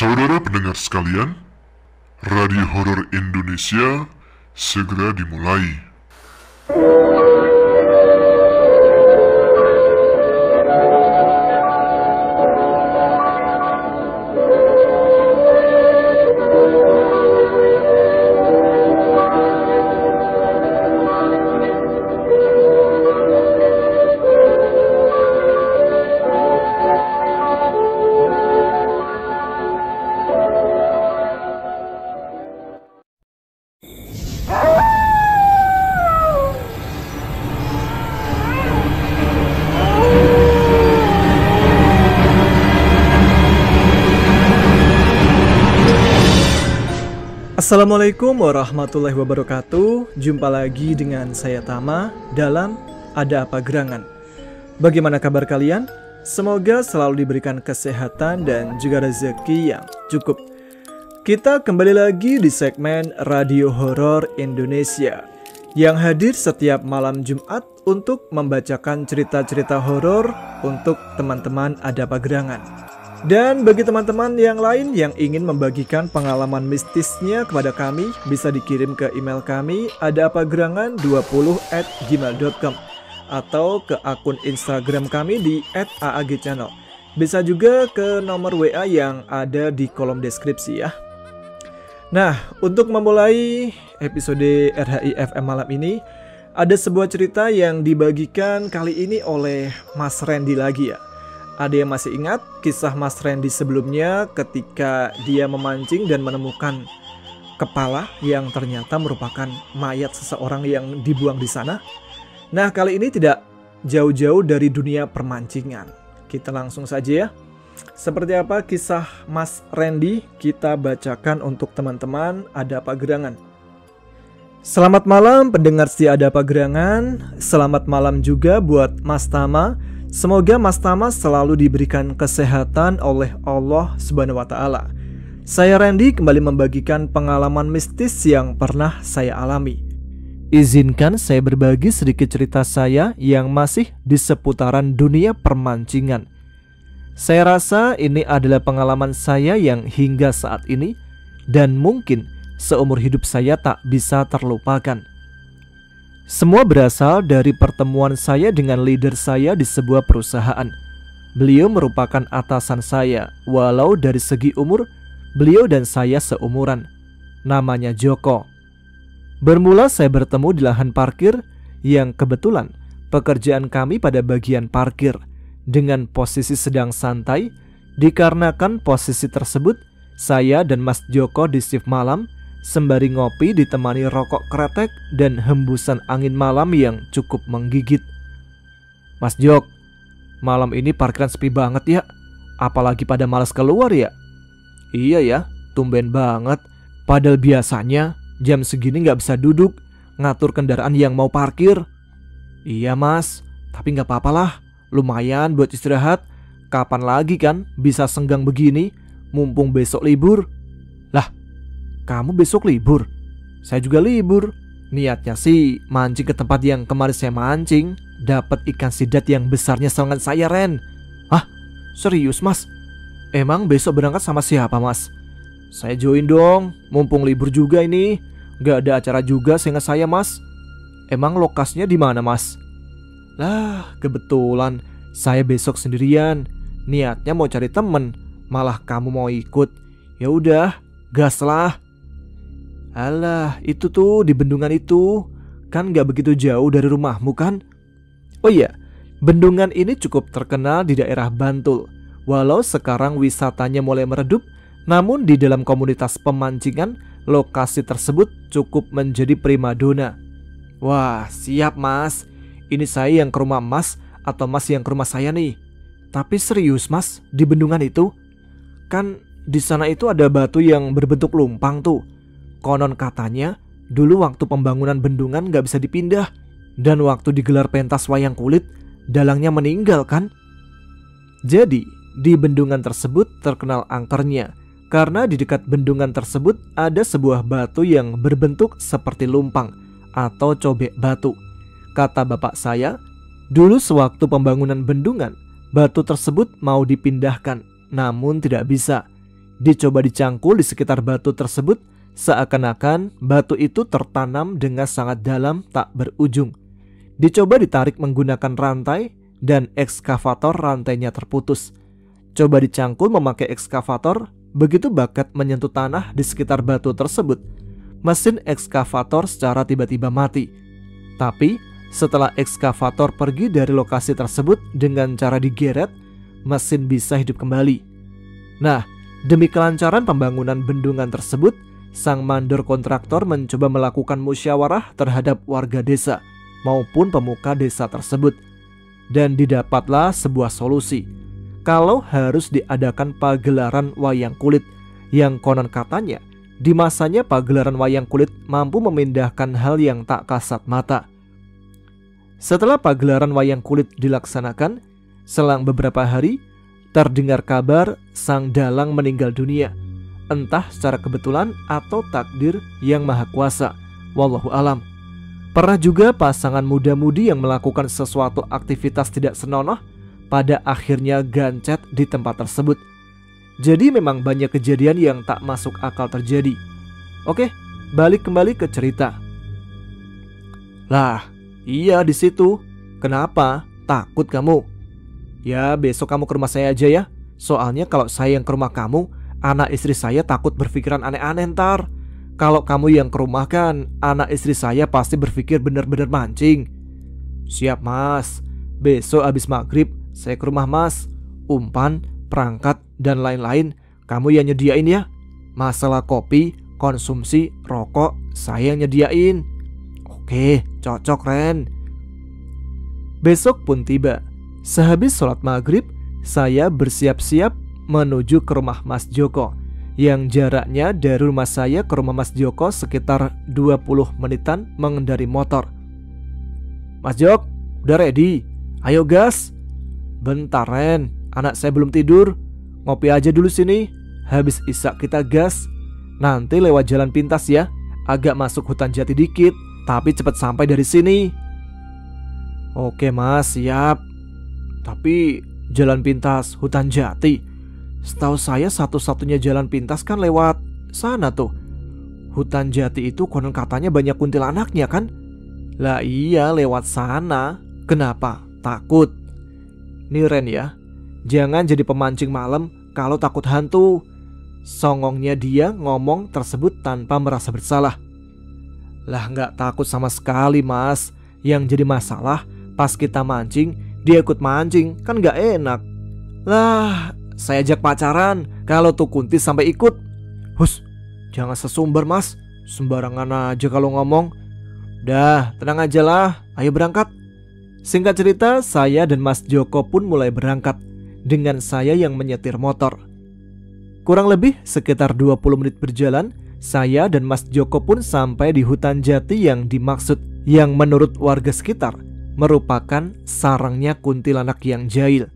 Saudara pendengar sekalian, Radio Horor Indonesia segera dimulai. Assalamualaikum warahmatullahi wabarakatuh. Jumpa lagi dengan saya Tama dalam Ada Apa Gerangan. Bagaimana kabar kalian? Semoga selalu diberikan kesehatan dan juga rezeki yang cukup. Kita kembali lagi di segmen Radio Horor Indonesia yang hadir setiap malam Jumat untuk membacakan cerita-cerita horor untuk teman-teman Ada Apa Gerangan. Dan bagi teman-teman yang lain yang ingin membagikan pengalaman mistisnya kepada kami, bisa dikirim ke email kami adaapagerangan20@gmail.com atau ke akun Instagram kami di @aagchannel. Bisa juga ke nomor WA yang ada di kolom deskripsi ya. Nah, untuk memulai episode RHI FM malam ini, ada sebuah cerita yang dibagikan kali ini oleh Mas Randy lagi ya. Ada yang masih ingat kisah Mas Randy sebelumnya ketika dia memancing dan menemukan kepala yang ternyata merupakan mayat seseorang yang dibuang di sana? Nah, kali ini tidak jauh-jauh dari dunia permancingan. Kita langsung saja ya. Seperti apa kisah Mas Randy, kita bacakan untuk teman-teman Ada Apa Gerangan. Selamat malam pendengar setia Ada Apa Gerangan. Selamat malam juga buat Mas Tama. Semoga Mas Tama selalu diberikan kesehatan oleh Allah Subhanahu wa Ta'ala. Saya Randy kembali membagikan pengalaman mistis yang pernah saya alami. Izinkan saya berbagi sedikit cerita saya yang masih di seputaran dunia permancingan. Saya rasa ini adalah pengalaman saya yang hingga saat ini dan mungkin seumur hidup saya tak bisa terlupakan. Semua berasal dari pertemuan saya dengan leader saya di sebuah perusahaan. Beliau merupakan atasan saya, walau dari segi umur, beliau dan saya seumuran. Namanya Joko. Bermula saya bertemu di lahan parkir yang kebetulan pekerjaan kami pada bagian parkir dengan posisi sedang santai. Dikarenakan posisi tersebut, saya dan Mas Joko di shift malam sembari ngopi ditemani rokok kretek dan hembusan angin malam yang cukup menggigit. Mas Jok, malam ini parkiran sepi banget ya. Apalagi pada malas keluar ya. Iya ya, tumben banget. Padahal biasanya jam segini gak bisa duduk ngatur kendaraan yang mau parkir. Iya mas, tapi gak apa-apa lah. Lumayan buat istirahat. Kapan lagi kan bisa senggang begini, mumpung besok libur. Lah, kamu besok libur? Saya juga libur. Niatnya sih mancing ke tempat yang kemarin saya mancing. Dapat ikan sidat yang besarnya selengan saya, Ren. Hah? Serius mas? Emang besok berangkat sama siapa mas? Saya join dong, mumpung libur juga ini. Gak ada acara juga seingat saya mas. Emang lokasinya di mana mas? Lah, kebetulan saya besok sendirian. Niatnya mau cari temen, malah kamu mau ikut. Ya udah, gas lah. Alah, itu tuh di bendungan itu. Kan gak begitu jauh dari rumahmu kan? Oh iya, bendungan ini cukup terkenal di daerah Bantul. Walau sekarang wisatanya mulai meredup, namun di dalam komunitas pemancingan, lokasi tersebut cukup menjadi primadona. Wah, siap mas. Ini saya yang ke rumah mas atau mas yang ke rumah saya nih. Tapi serius mas, di bendungan itu? Kan di sana itu ada batu yang berbentuk lumpang tuh. Konon katanya, dulu waktu pembangunan bendungan gak bisa dipindah. Dan waktu digelar pentas wayang kulit, dalangnya meninggal kan? Jadi, di bendungan tersebut terkenal angkernya. Karena di dekat bendungan tersebut ada sebuah batu yang berbentuk seperti lumpang atau cobek batu. Kata bapak saya, dulu sewaktu pembangunan bendungan, batu tersebut mau dipindahkan, namun tidak bisa. Dicoba dicangkul di sekitar batu tersebut, seakan-akan batu itu tertanam dengan sangat dalam tak berujung. Dicoba ditarik menggunakan rantai dan ekskavator rantainya terputus. Coba dicangkul memakai ekskavator, begitu bakat menyentuh tanah di sekitar batu tersebut, mesin ekskavator secara tiba-tiba mati. Tapi setelah ekskavator pergi dari lokasi tersebut dengan cara digeret, mesin bisa hidup kembali. Nah, demi kelancaran pembangunan bendungan tersebut, sang mandor kontraktor mencoba melakukan musyawarah terhadap warga desa maupun pemuka desa tersebut. Dan didapatlah sebuah solusi. Kalau harus diadakan pagelaran wayang kulit, yang konon katanya di masanya pagelaran wayang kulit mampu memindahkan hal yang tak kasat mata. Setelah pagelaran wayang kulit dilaksanakan, selang beberapa hari terdengar kabar sang dalang meninggal dunia, entah secara kebetulan atau takdir yang maha kuasa, wallahu alam. Pernah juga pasangan muda-mudi yang melakukan sesuatu aktivitas tidak senonoh, pada akhirnya gancet di tempat tersebut. Jadi memang banyak kejadian yang tak masuk akal terjadi. Oke, balik kembali ke cerita. Lah, iya di situ. Kenapa? Takut kamu? Ya besok kamu ke rumah saya aja ya. Soalnya kalau saya yang ke rumah kamu, anak istri saya takut berpikiran aneh-aneh ntar. Kalau kamu yang ke rumah kan, anak istri saya pasti berpikir bener-bener mancing. Siap mas. Besok abis maghrib saya ke rumah mas. Umpan, perangkat, dan lain-lain kamu yang nyediain ya. Masalah kopi, konsumsi, rokok saya yang nyediain. Oke, cocok Ren. Besok pun tiba. Sehabis sholat maghrib, saya bersiap-siap menuju ke rumah Mas Joko, yang jaraknya dari rumah saya ke rumah Mas Joko sekitar 20 menitan mengendari motor. Mas Jok, udah ready? Ayo gas. Bentar Ren, anak saya belum tidur. Ngopi aja dulu sini. Habis isak kita gas. Nanti lewat jalan pintas ya. Agak masuk hutan jati dikit, tapi cepat sampai dari sini. Oke mas, siap. Tapi jalan pintas hutan jati, setahu saya satu-satunya jalan pintas kan lewat sana tuh. Hutan jati itu konon katanya banyak kuntilanaknya kan? Lah iya lewat sana. Kenapa? Takut? Nih Ren ya, jangan jadi pemancing malam kalau takut hantu. Songongnya dia ngomong tersebut tanpa merasa bersalah. Lah gak takut sama sekali mas. Yang jadi masalah pas kita mancing, dia ikut mancing, kan gak enak. Lah, saya ajak pacaran, kalau tuh kunti sampai ikut. Hus, jangan sesumber mas, sembarangan aja kalau ngomong. Dah, tenang aja lah, ayo berangkat. Singkat cerita, saya dan Mas Joko pun mulai berangkat, dengan saya yang menyetir motor. Kurang lebih sekitar 20 menit berjalan, saya dan Mas Joko pun sampai di hutan jati yang dimaksud, yang menurut warga sekitar merupakan sarangnya kuntilanak yang jahil.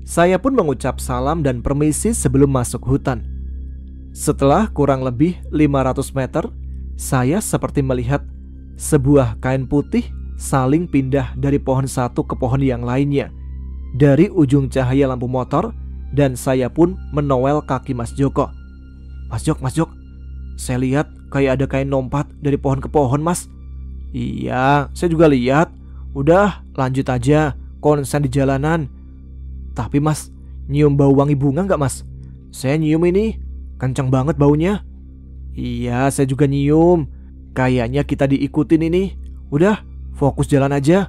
Saya pun mengucap salam dan permisi sebelum masuk hutan. Setelah kurang lebih 500 meter, saya seperti melihat sebuah kain putih saling pindah dari pohon satu ke pohon yang lainnya dari ujung cahaya lampu motor, dan saya pun menowel kaki Mas Joko. Mas Jok, saya lihat kayak ada kain lompat dari pohon ke pohon mas. Iya, saya juga lihat. Udah, lanjut aja, konsen di jalanan. Tapi mas, nyium bau wangi bunga gak mas? Saya nyium ini, kencang banget baunya. Iya, saya juga nyium. Kayaknya kita diikutin ini. Udah, fokus jalan aja.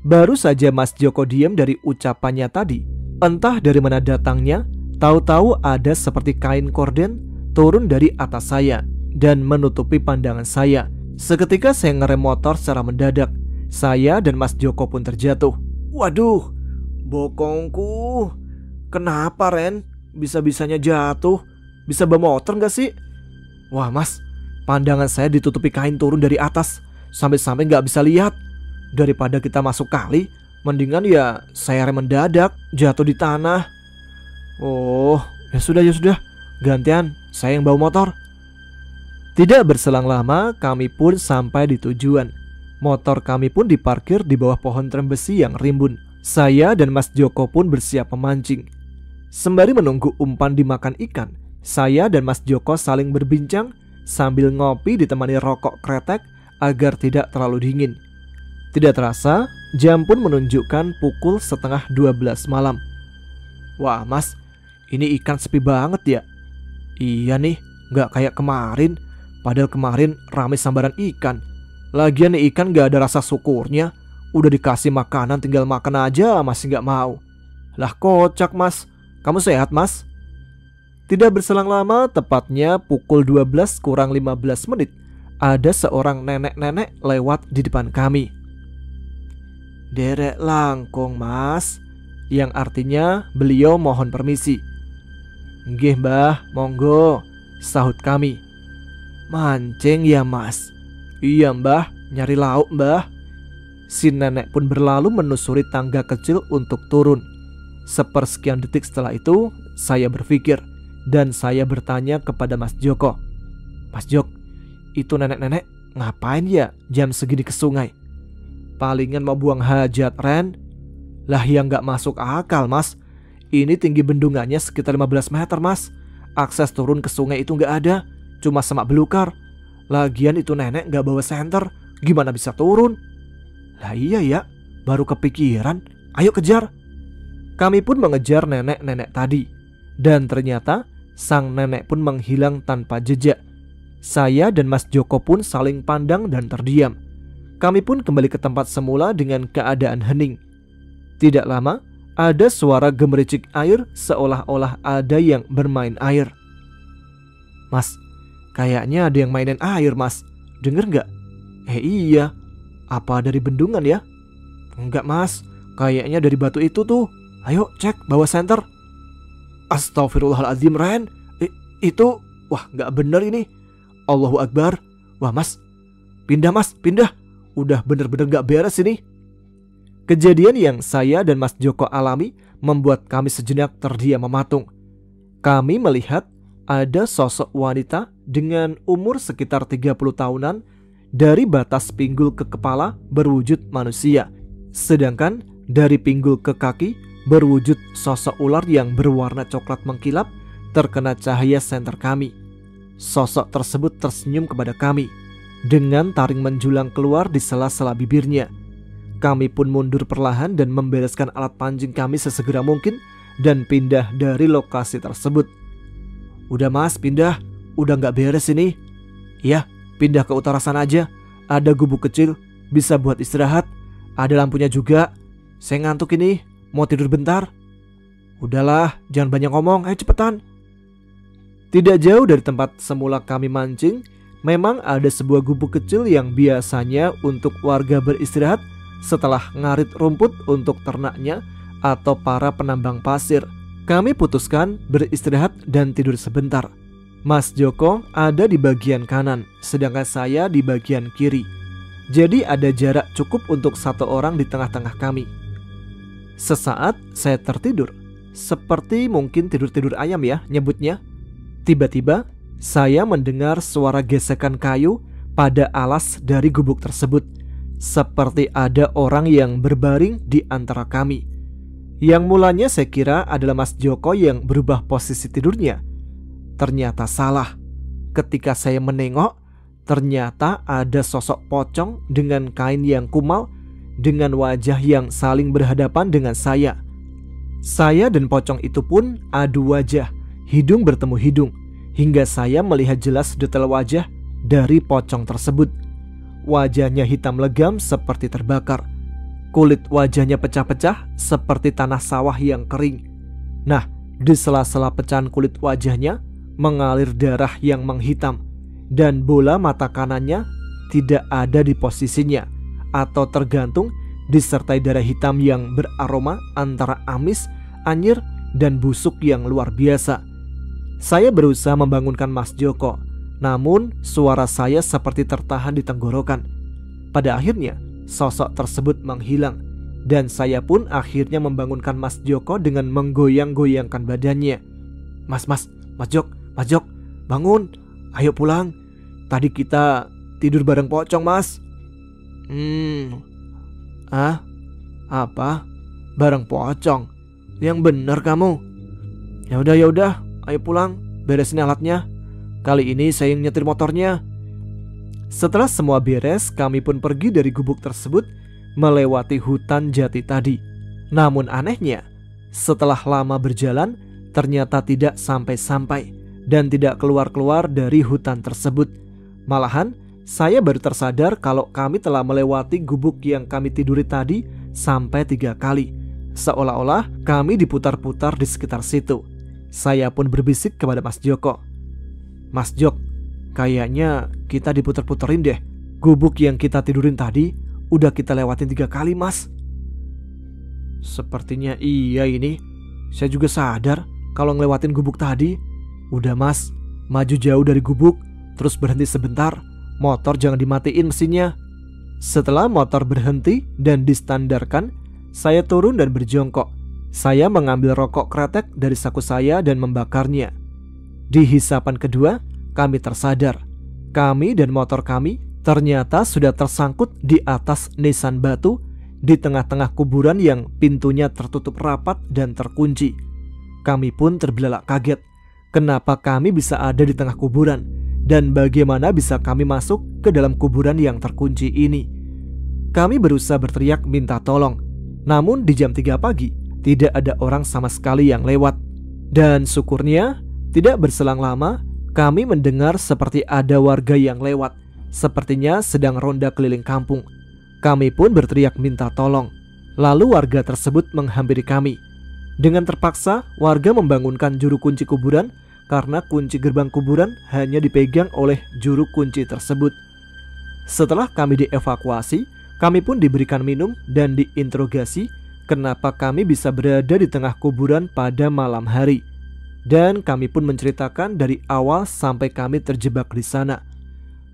Baru saja Mas Joko diam dari ucapannya tadi, entah dari mana datangnya, tahu-tahu ada seperti kain korden turun dari atas saya dan menutupi pandangan saya. Seketika saya ngerem motor secara mendadak. Saya dan Mas Joko pun terjatuh. Waduh, bokongku. Kenapa Ren? Bisa-bisanya jatuh. Bisa bawa motor gak sih? Wah mas, pandangan saya ditutupi kain turun dari atas, sampai-sampai gak bisa lihat. Daripada kita masuk kali, mendingan ya saya rem mendadak, jatuh di tanah. Oh, ya sudah, gantian saya yang bawa motor. Tidak berselang lama, kami pun sampai di tujuan. Motor kami pun diparkir di bawah pohon trem besi yang rimbun. Saya dan Mas Joko pun bersiap memancing. Sembari menunggu umpan dimakan ikan, Saya dan Mas Joko saling berbincang sambil ngopi ditemani rokok kretek agar tidak terlalu dingin. Tidak terasa, jam pun menunjukkan pukul 11:30 malam. Wah Mas, ini ikan sepi banget ya. Iya nih, gak kayak kemarin. Padahal kemarin rame sambaran ikan. Lagian nih ikan gak ada rasa syukurnya. Udah dikasih makanan tinggal makan aja masih gak mau. Lah kocak Mas, kamu sehat Mas? Tidak berselang lama, tepatnya pukul 12:15, ada seorang nenek-nenek lewat di depan kami. Derek langkung Mas, yang artinya beliau mohon permisi. Nggih Mbah, monggo, sahut kami. Mancing ya Mas? Iya Mbah, nyari lauk Mbah. Si nenek pun berlalu menusuri tangga kecil untuk turun. Sepersekian detik setelah itu, saya berpikir dan saya bertanya kepada Mas Joko. Mas Jok, itu nenek-nenek ngapain ya jam segini ke sungai? Palingan mau buang hajat Ren. Lah yang gak masuk akal Mas. Ini tinggi bendungannya sekitar 15 meter Mas. Akses turun ke sungai itu gak ada, cuma semak belukar. Lagian itu nenek gak bawa senter, gimana bisa turun? Lah iya ya, baru kepikiran. Ayo kejar. Kami pun mengejar nenek-nenek tadi. Dan ternyata sang nenek pun menghilang tanpa jejak. Saya dan Mas Joko pun saling pandang dan terdiam. Kami pun kembali ke tempat semula dengan keadaan hening. Tidak lama, ada suara gemericik air seolah-olah ada yang bermain air. Mas, kayaknya ada yang mainin air Mas. Dengar gak? Iya, apa dari bendungan ya? Enggak Mas, kayaknya dari batu itu tuh. Ayo cek bawah senter. Astagfirullahaladzim Ren, itu, wah gak bener ini. Allahu Akbar. Wah Mas, pindah Mas, pindah. Udah bener-bener gak beres ini. Kejadian yang saya dan Mas Joko alami membuat kami sejenak terdiam mematung. Kami melihat ada sosok wanita dengan umur sekitar 30 tahunan. Dari batas pinggul ke kepala berwujud manusia, sedangkan dari pinggul ke kaki berwujud sosok ular yang berwarna coklat mengkilap terkena cahaya senter kami. Sosok tersebut tersenyum kepada kami dengan taring menjulang keluar di sela-sela bibirnya. Kami pun mundur perlahan dan membereskan alat pancing kami sesegera mungkin dan pindah dari lokasi tersebut. Udah Mas, pindah. Udah gak beres ini. Iya, pindah ke utara sana aja. Ada gubuk kecil, bisa buat istirahat. Ada lampunya juga. Saya ngantuk ini, mau tidur bentar. Udahlah, jangan banyak ngomong, ayo cepetan. Tidak jauh dari tempat semula kami mancing, memang ada sebuah gubuk kecil yang biasanya untuk warga beristirahat setelah ngarit rumput untuk ternaknya atau para penambang pasir. Kami putuskan beristirahat dan tidur sebentar. Mas Joko ada di bagian kanan, sedangkan saya di bagian kiri. Jadi ada jarak cukup untuk satu orang di tengah-tengah kami. Sesaat saya tertidur, seperti mungkin tidur-tidur ayam ya nyebutnya. Tiba-tiba saya mendengar suara gesekan kayu pada alas dari gubuk tersebut. Seperti ada orang yang berbaring di antara kami. Yang mulanya saya kira adalah Mas Joko yang berubah posisi tidurnya. Ternyata salah. Ketika saya menengok, ternyata ada sosok pocong dengan kain yang kumal, dengan wajah yang saling berhadapan dengan saya. Saya dan pocong itu pun adu wajah, hidung bertemu hidung, hingga saya melihat jelas detail wajah dari pocong tersebut. Wajahnya hitam legam seperti terbakar. Kulit wajahnya pecah-pecah seperti tanah sawah yang kering. Nah, di sela-sela pecahan kulit wajahnya mengalir darah yang menghitam. Dan bola mata kanannya tidak ada di posisinya, atau tergantung disertai darah hitam yang beraroma antara amis, anyir, dan busuk yang luar biasa. Saya berusaha membangunkan Mas Joko, namun suara saya seperti tertahan di tenggorokan. Pada akhirnya sosok tersebut menghilang, dan saya pun akhirnya membangunkan Mas Joko dengan menggoyang-goyangkan badannya. Mas Jok, bangun, ayo pulang. Tadi kita tidur bareng pocong Mas. Apa? Bareng pocong? Yang bener kamu. Ya udah, ayo pulang. beresin alatnya. Kali ini saya yang nyetir motornya." Setelah semua beres, kami pun pergi dari gubuk tersebut melewati hutan jati tadi. Namun anehnya, setelah lama berjalan, ternyata tidak sampai-sampai dan tidak keluar-keluar dari hutan tersebut. Malahan, saya baru tersadar kalau kami telah melewati gubuk yang kami tiduri tadi sampai 3 kali. Seolah-olah kami diputar-putar di sekitar situ. Saya pun berbisik kepada Mas Joko, "Mas Jok, kayaknya kita diputer-puterin deh. Gubuk yang kita tidurin tadi udah kita lewatin 3 kali, Mas." "Sepertinya iya ini. Saya juga sadar kalau ngelewatin gubuk tadi." "Udah Mas, maju jauh dari gubuk, terus berhenti sebentar. Motor jangan dimatiin mesinnya." Setelah motor berhenti dan distandarkan, saya turun dan berjongkok. Saya mengambil rokok kretek dari saku saya dan membakarnya. Di hisapan kedua, kami tersadar. Kami dan motor kami ternyata sudah tersangkut di atas nisan batu di tengah-tengah kuburan yang pintunya tertutup rapat dan terkunci. Kami pun terbelalak kaget. Kenapa kami bisa ada di tengah kuburan? Dan bagaimana bisa kami masuk ke dalam kuburan yang terkunci ini? Kami berusaha berteriak minta tolong. Namun di jam 3 pagi, tidak ada orang sama sekali yang lewat. Dan syukurnya, tidak berselang lama, kami mendengar seperti ada warga yang lewat. Sepertinya sedang ronda keliling kampung. Kami pun berteriak minta tolong. Lalu warga tersebut menghampiri kami. Dengan terpaksa, warga membangunkan juru kunci kuburan karena kunci gerbang kuburan hanya dipegang oleh juru kunci tersebut. Setelah kami dievakuasi, kami pun diberikan minum dan diinterogasi kenapa kami bisa berada di tengah kuburan pada malam hari. Dan kami pun menceritakan dari awal sampai kami terjebak di sana.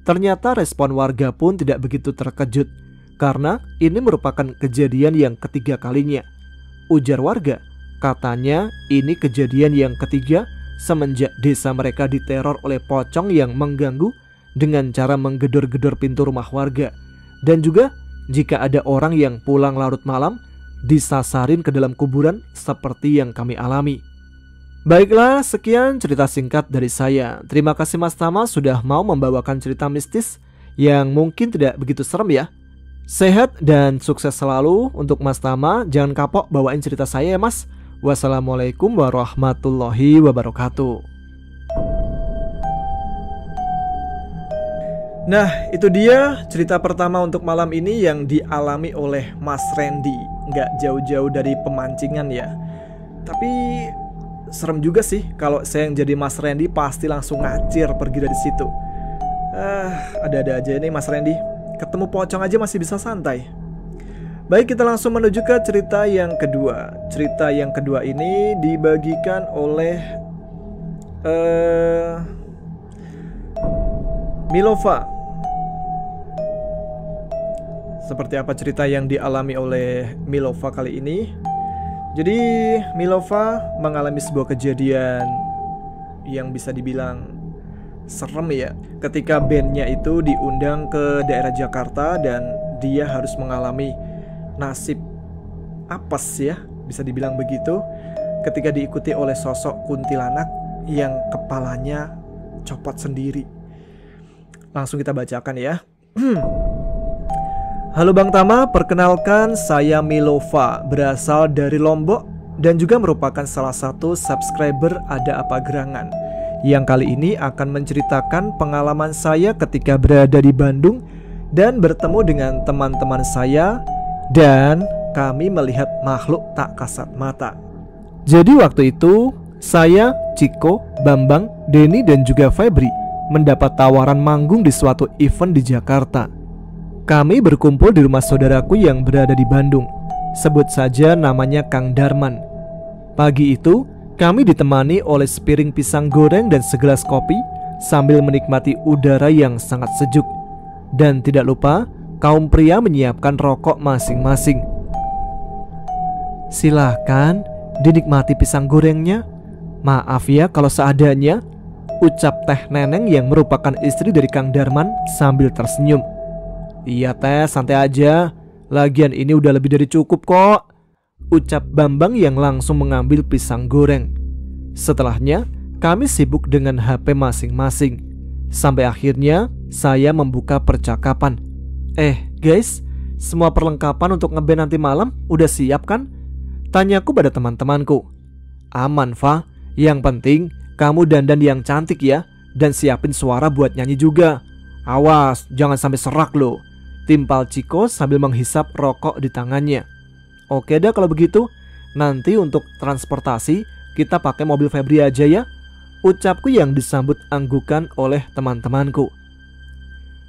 Ternyata respon warga pun tidak begitu terkejut karena ini merupakan kejadian yang ketiga kalinya. Ujar warga, katanya ini kejadian yang ketiga semenjak desa mereka diteror oleh pocong yang mengganggu dengan cara menggedor-gedor pintu rumah warga. Dan juga jika ada orang yang pulang larut malam, disasarin ke dalam kuburan seperti yang kami alami. Baiklah, sekian cerita singkat dari saya. Terima kasih Mas Tama sudah mau membawakan cerita mistis yang mungkin tidak begitu serem ya. Sehat dan sukses selalu untuk Mas Tama. Jangan kapok bawain cerita saya ya Mas. Wassalamualaikum warahmatullahi wabarakatuh. Nah, itu dia cerita pertama untuk malam ini yang dialami oleh Mas Randy. Nggak jauh-jauh dari pemancingan ya. Tapi serem juga sih kalau saya yang jadi Mas Randy pasti langsung ngacir pergi dari situ. Ada-ada aja nih Mas Randy. Ketemu pocong aja masih bisa santai. Baik, kita langsung menuju ke cerita yang kedua. Cerita yang kedua ini dibagikan oleh Milova. Seperti apa cerita yang dialami oleh Milova kali ini? Jadi Milova mengalami sebuah kejadian yang bisa dibilang serem ya. Ketika bandnya itu diundang ke daerah Jakarta dan dia harus mengalami nasib apes ya, bisa dibilang begitu, ketika diikuti oleh sosok kuntilanak yang kepalanya copot sendiri. Langsung kita bacakan ya. Halo Bang Tama, perkenalkan saya Milova, berasal dari Lombok dan juga merupakan salah satu subscriber Ada Apa Gerangan, yang kali ini akan menceritakan pengalaman saya ketika berada di Bandung dan bertemu dengan teman-teman saya dan kami melihat makhluk tak kasat mata. Jadi waktu itu saya, Ciko, Bambang, Denny dan juga Febri mendapat tawaran manggung di suatu event di Jakarta. Kami berkumpul di rumah saudaraku yang berada di Bandung. Sebut saja namanya Kang Darman. Pagi itu, kami ditemani oleh sepiring pisang goreng dan segelas kopi sambil menikmati udara yang sangat sejuk. Dan tidak lupa, kaum pria menyiapkan rokok masing-masing. Silahkan dinikmati pisang gorengnya. Maaf ya kalau seadanya, ucap Teh Neneng yang merupakan istri dari Kang Darman sambil tersenyum. Iya Teh, santai aja. Lagian ini udah lebih dari cukup kok, ucap Bambang yang langsung mengambil pisang goreng. Setelahnya, Kami sibuk dengan HP masing-masing. Sampai akhirnya saya membuka percakapan. Guys, semua perlengkapan untuk ngeband nanti malam udah siap kan? Tanyaku pada teman-temanku. Aman, Fa. Yang penting kamu dandan yang cantik ya. Dan siapin suara buat nyanyi juga. Awas, jangan sampai serak loh, timpal Ciko sambil menghisap rokok di tangannya. Oke dah kalau begitu. Nanti untuk transportasi kita pakai mobil Febri aja ya, ucapku yang disambut anggukan oleh teman-temanku.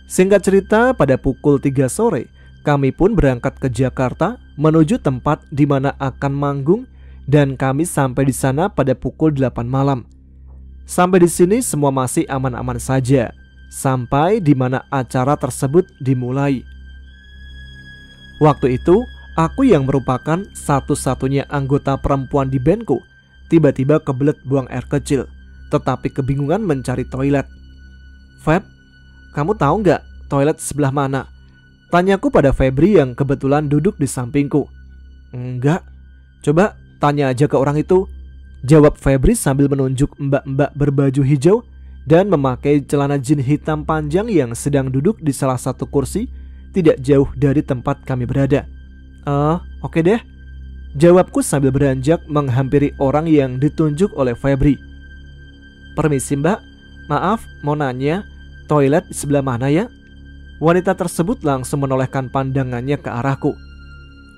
Singkat cerita, pada pukul 3 sore kami pun berangkat ke Jakarta menuju tempat di mana akan manggung, dan kami sampai di sana pada pukul 8 malam. Sampai di sini semua masih aman-aman saja, sampai di mana acara tersebut dimulai. Waktu itu, aku yang merupakan satu-satunya anggota perempuan di bandku tiba-tiba kebelet buang air kecil, tetapi kebingungan mencari toilet. Feb, kamu tahu nggak toilet sebelah mana? Tanyaku pada Febri yang kebetulan duduk di sampingku. Enggak, coba tanya aja ke orang itu, jawab Febri sambil menunjuk mbak-mbak berbaju hijau dan memakai celana jeans hitam panjang yang sedang duduk di salah satu kursi tidak jauh dari tempat kami berada. Oke deh, jawabku sambil beranjak menghampiri orang yang ditunjuk oleh Febri. Permisi mbak, maaf mau nanya, toilet di sebelah mana ya? Wanita tersebut langsung menolehkan pandangannya ke arahku.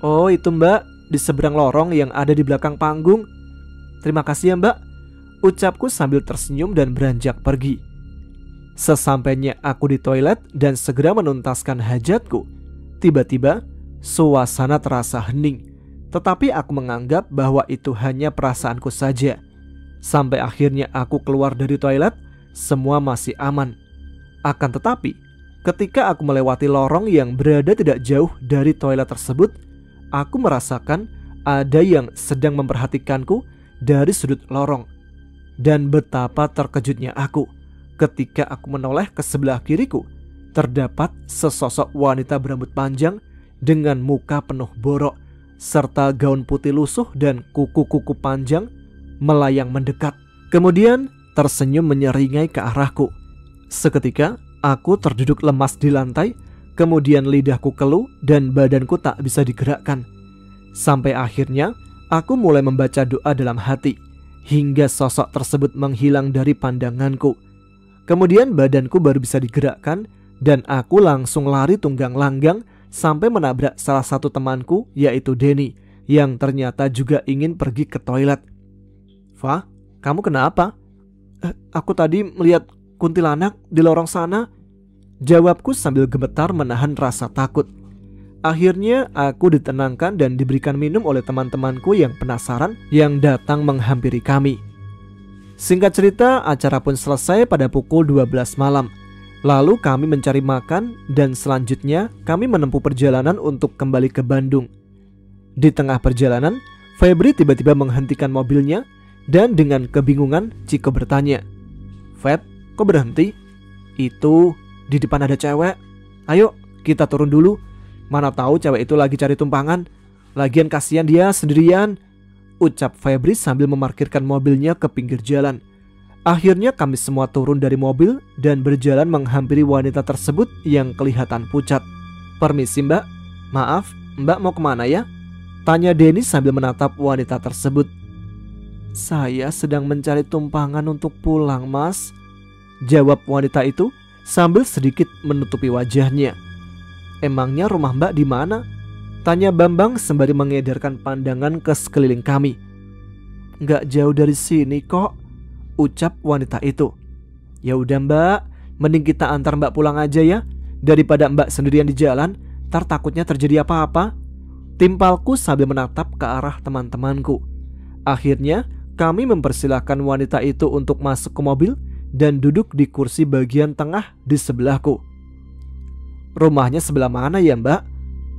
Oh itu mbak, di seberang lorong yang ada di belakang panggung. Terima kasih ya mbak, ucapku sambil tersenyum dan beranjak pergi. Sesampainya aku di toilet dan segera menuntaskan hajatku, tiba-tiba suasana terasa hening. Tetapi aku menganggap bahwa itu hanya perasaanku saja. Sampai akhirnya aku keluar dari toilet, semua masih aman. Akan tetapi, ketika aku melewati lorong yang berada tidak jauh dari toilet tersebut, aku merasakan ada yang sedang memperhatikanku dari sudut lorong. Dan betapa terkejutnya aku ketika aku menoleh ke sebelah kiriku, terdapat sesosok wanita berambut panjang dengan muka penuh borok serta gaun putih lusuh dan kuku-kuku panjang melayang mendekat. Kemudian tersenyum menyeringai ke arahku. Seketika aku terduduk lemas di lantai, kemudian lidahku keluh dan badanku tak bisa digerakkan. Sampai akhirnya aku mulai membaca doa dalam hati, hingga sosok tersebut menghilang dari pandanganku. Kemudian badanku baru bisa digerakkan, dan aku langsung lari tunggang langgang sampai menabrak salah satu temanku, yaitu Denny, yang ternyata juga ingin pergi ke toilet. Fa, kamu kenapa? Aku tadi melihat kuntilanak di lorong sana, jawabku sambil gemetar menahan rasa takut. Akhirnya aku ditenangkan dan diberikan minum oleh teman-temanku yang penasaran yang datang menghampiri kami. Singkat cerita, acara pun selesai pada pukul 12 malam. Lalu kami mencari makan dan selanjutnya kami menempuh perjalanan untuk kembali ke Bandung. Di tengah perjalanan, Febri tiba-tiba menghentikan mobilnya dan dengan kebingungan Ciko bertanya, Feb, kok berhenti? Itu di depan ada cewek. Ayo kita turun dulu. Mana tahu cewek itu lagi cari tumpangan. Lagian kasihan dia sendirian, ucap Febri sambil memarkirkan mobilnya ke pinggir jalan. Akhirnya kami semua turun dari mobil dan berjalan menghampiri wanita tersebut yang kelihatan pucat. Permisi mbak, maaf mbak mau kemana ya? Tanya Denny sambil menatap wanita tersebut. Saya sedang mencari tumpangan untuk pulang mas, jawab wanita itu sambil sedikit menutupi wajahnya. Emangnya rumah mbak di mana? Tanya Bambang sembari mengedarkan pandangan ke sekeliling kami. Nggak jauh dari sini kok, ucap wanita itu. Ya udah mbak, mending kita antar mbak pulang aja ya, daripada mbak sendirian di jalan, ntar takutnya terjadi apa-apa, timpalku sambil menatap ke arah teman-temanku. Akhirnya kami mempersilahkan wanita itu untuk masuk ke mobil dan duduk di kursi bagian tengah di sebelahku. Rumahnya sebelah mana ya mbak?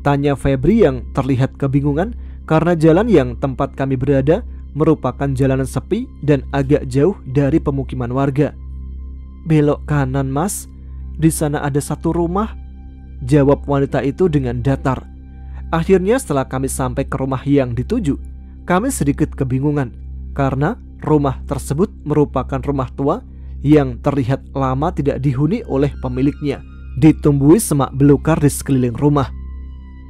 Tanya Febri yang terlihat kebingungan karena jalan yang tempat kami berada merupakan jalanan sepi dan agak jauh dari pemukiman warga. Belok kanan mas, di sana ada satu rumah, jawab wanita itu dengan datar. Akhirnya setelah kami sampai ke rumah yang dituju, kami sedikit kebingungan karena rumah tersebut merupakan rumah tua yang terlihat lama tidak dihuni oleh pemiliknya, ditumbuhi semak belukar di sekeliling rumah.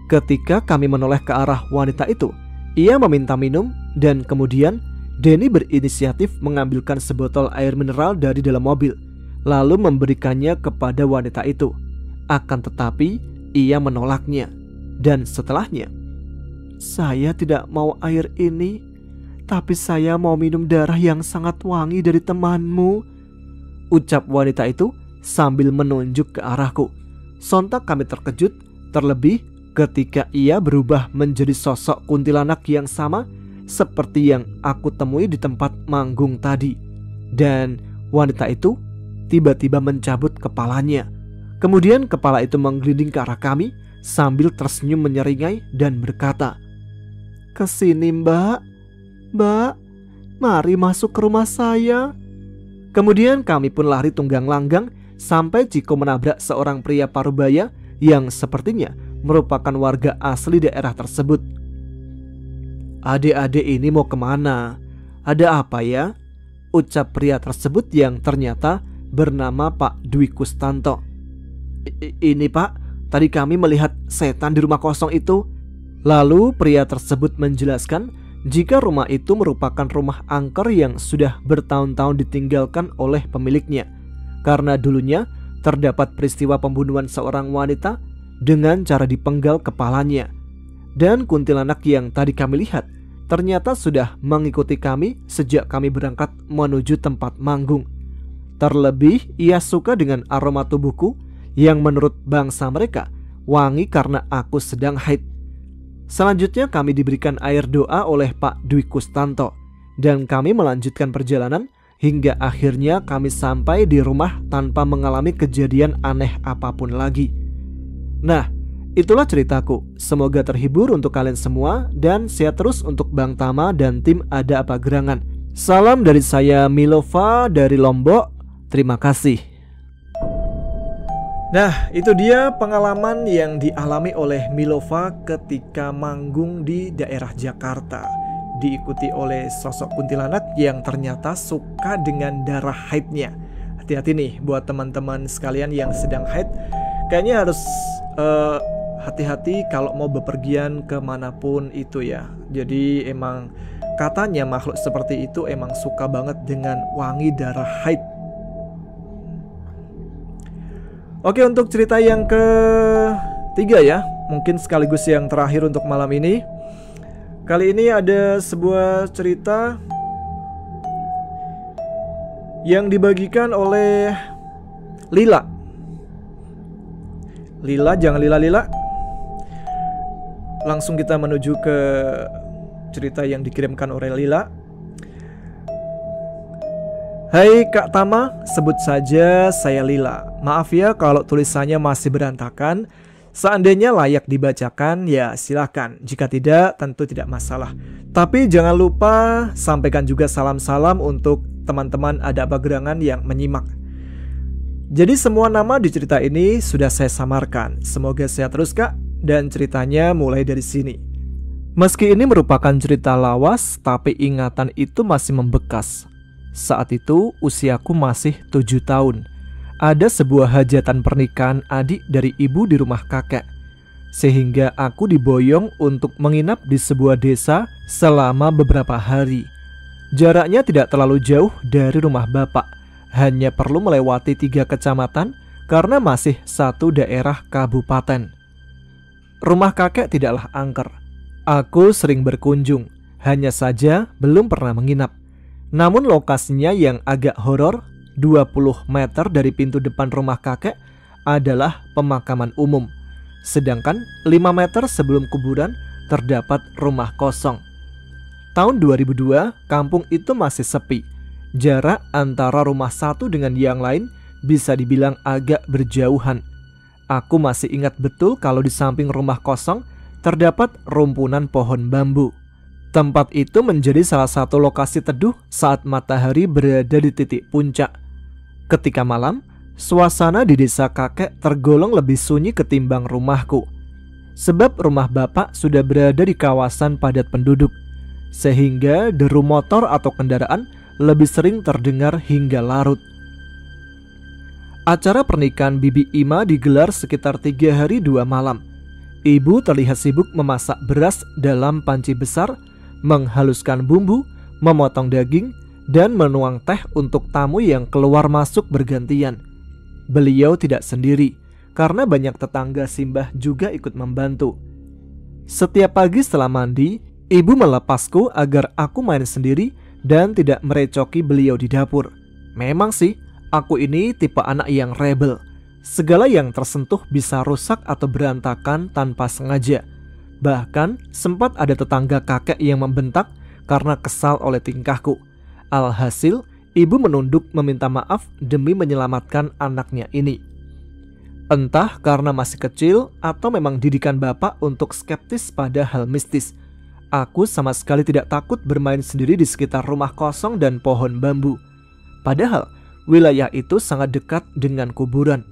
Ketika kami menoleh ke arah wanita itu, ia meminta minum dan kemudian Denny berinisiatif mengambilkan sebotol air mineral dari dalam mobil, lalu memberikannya kepada wanita itu. Akan tetapi ia menolaknya. Dan setelahnya, "Saya tidak mau air ini, tapi saya mau minum darah yang sangat wangi dari temanmu," ucap wanita itu sambil menunjuk ke arahku. Sontak kami terkejut, terlebih ketika ia berubah menjadi sosok kuntilanak yang sama seperti yang aku temui di tempat manggung tadi. Dan wanita itu tiba-tiba mencabut kepalanya. Kemudian kepala itu menggelinding ke arah kami sambil tersenyum menyeringai dan berkata, "Kesini mbak, mbak, mari masuk ke rumah saya." Kemudian kami pun lari tunggang langgang sampai Ciko menabrak seorang pria parubaya yang sepertinya merupakan warga asli daerah tersebut. "Adik-adik ini mau kemana? Ada apa ya?" ucap pria tersebut yang ternyata bernama Pak Dwi Kustanto. "Ini Pak, tadi kami melihat setan di rumah kosong itu." Lalu pria tersebut menjelaskan jika rumah itu merupakan rumah angker yang sudah bertahun-tahun ditinggalkan oleh pemiliknya, karena dulunya terdapat peristiwa pembunuhan seorang wanita dengan cara dipenggal kepalanya. Dan kuntilanak yang tadi kami lihat ternyata sudah mengikuti kami sejak kami berangkat menuju tempat manggung. Terlebih ia suka dengan aroma tubuhku yang menurut bangsa mereka wangi karena aku sedang haid. Selanjutnya kami diberikan air doa oleh Pak Dwi Kustanto, dan kami melanjutkan perjalanan hingga akhirnya kami sampai di rumah tanpa mengalami kejadian aneh apapun lagi. Nah, itulah ceritaku. Semoga terhibur untuk kalian semua dan sehat terus untuk Bang Tama dan tim Ada Apa Gerangan. Salam dari saya Milova dari Lombok. Terima kasih. Nah, itu dia pengalaman yang dialami oleh Milova ketika manggung di daerah Jakarta. Diikuti oleh sosok kuntilanak yang ternyata suka dengan darah haidnya. Hati-hati nih buat teman-teman sekalian yang sedang haid. Kayaknya harus hati-hati kalau mau bepergian kemanapun itu ya. Jadi emang katanya makhluk seperti itu emang suka banget dengan wangi darah haid. Oke, untuk cerita yang ketiga ya, mungkin sekaligus yang terakhir untuk malam ini. Kali ini ada sebuah cerita yang dibagikan oleh Lila. Lila, jangan Lila. Langsung kita menuju ke cerita yang dikirimkan oleh Lila. "Hai Kak Tama, sebut saja saya Lila. Maaf ya kalau tulisannya masih berantakan. Seandainya layak dibacakan ya silakan. Jika tidak tentu tidak masalah. Tapi jangan lupa sampaikan juga salam-salam untuk teman-teman Ada Apa Gerangan yang menyimak. Jadi semua nama di cerita ini sudah saya samarkan. Semoga sehat terus Kak, dan ceritanya mulai dari sini. Meski ini merupakan cerita lawas, tapi ingatan itu masih membekas. Saat itu usiaku masih 7 tahun. Ada sebuah hajatan pernikahan adik dari ibu di rumah kakek, sehingga aku diboyong untuk menginap di sebuah desa selama beberapa hari. Jaraknya tidak terlalu jauh dari rumah bapak, hanya perlu melewati 3 kecamatan karena masih satu daerah kabupaten. Rumah kakek tidaklah angker. Aku sering berkunjung, hanya saja belum pernah menginap. Namun lokasinya yang agak horor, 20 meter dari pintu depan rumah kakek adalah pemakaman umum. Sedangkan 5 meter sebelum kuburan terdapat rumah kosong. Tahun 2002, kampung itu masih sepi. Jarak antara rumah satu dengan yang lain bisa dibilang agak berjauhan. Aku masih ingat betul kalau di samping rumah kosong terdapat rumpunan pohon bambu. Tempat itu menjadi salah satu lokasi teduh saat matahari berada di titik puncak. Ketika malam, suasana di desa kakek tergolong lebih sunyi ketimbang rumahku. Sebab rumah bapak sudah berada di kawasan padat penduduk. sehingga deru motor atau kendaraan lebih sering terdengar hingga larut. Acara pernikahan Bibi Ima digelar sekitar 3 hari 2 malam. Ibu terlihat sibuk memasak beras dalam panci besar, menghaluskan bumbu, memotong daging, dan menuang teh untuk tamu yang keluar masuk bergantian. Beliau tidak sendiri, karena banyak tetangga Simbah juga ikut membantu. Setiap pagi setelah mandi, ibu melepasku agar aku main sendiri dan tidak merecoki beliau di dapur. Memang sih, aku ini tipe anak yang rebel. Segala yang tersentuh bisa rusak atau berantakan tanpa sengaja. Bahkan sempat ada tetangga kakek yang membentak karena kesal oleh tingkahku. Alhasil, ibu menunduk meminta maaf demi menyelamatkan anaknya ini. Entah karena masih kecil atau memang didikan bapak untuk skeptis pada hal mistis, aku sama sekali tidak takut bermain sendiri di sekitar rumah kosong dan pohon bambu. Padahal wilayah itu sangat dekat dengan kuburan.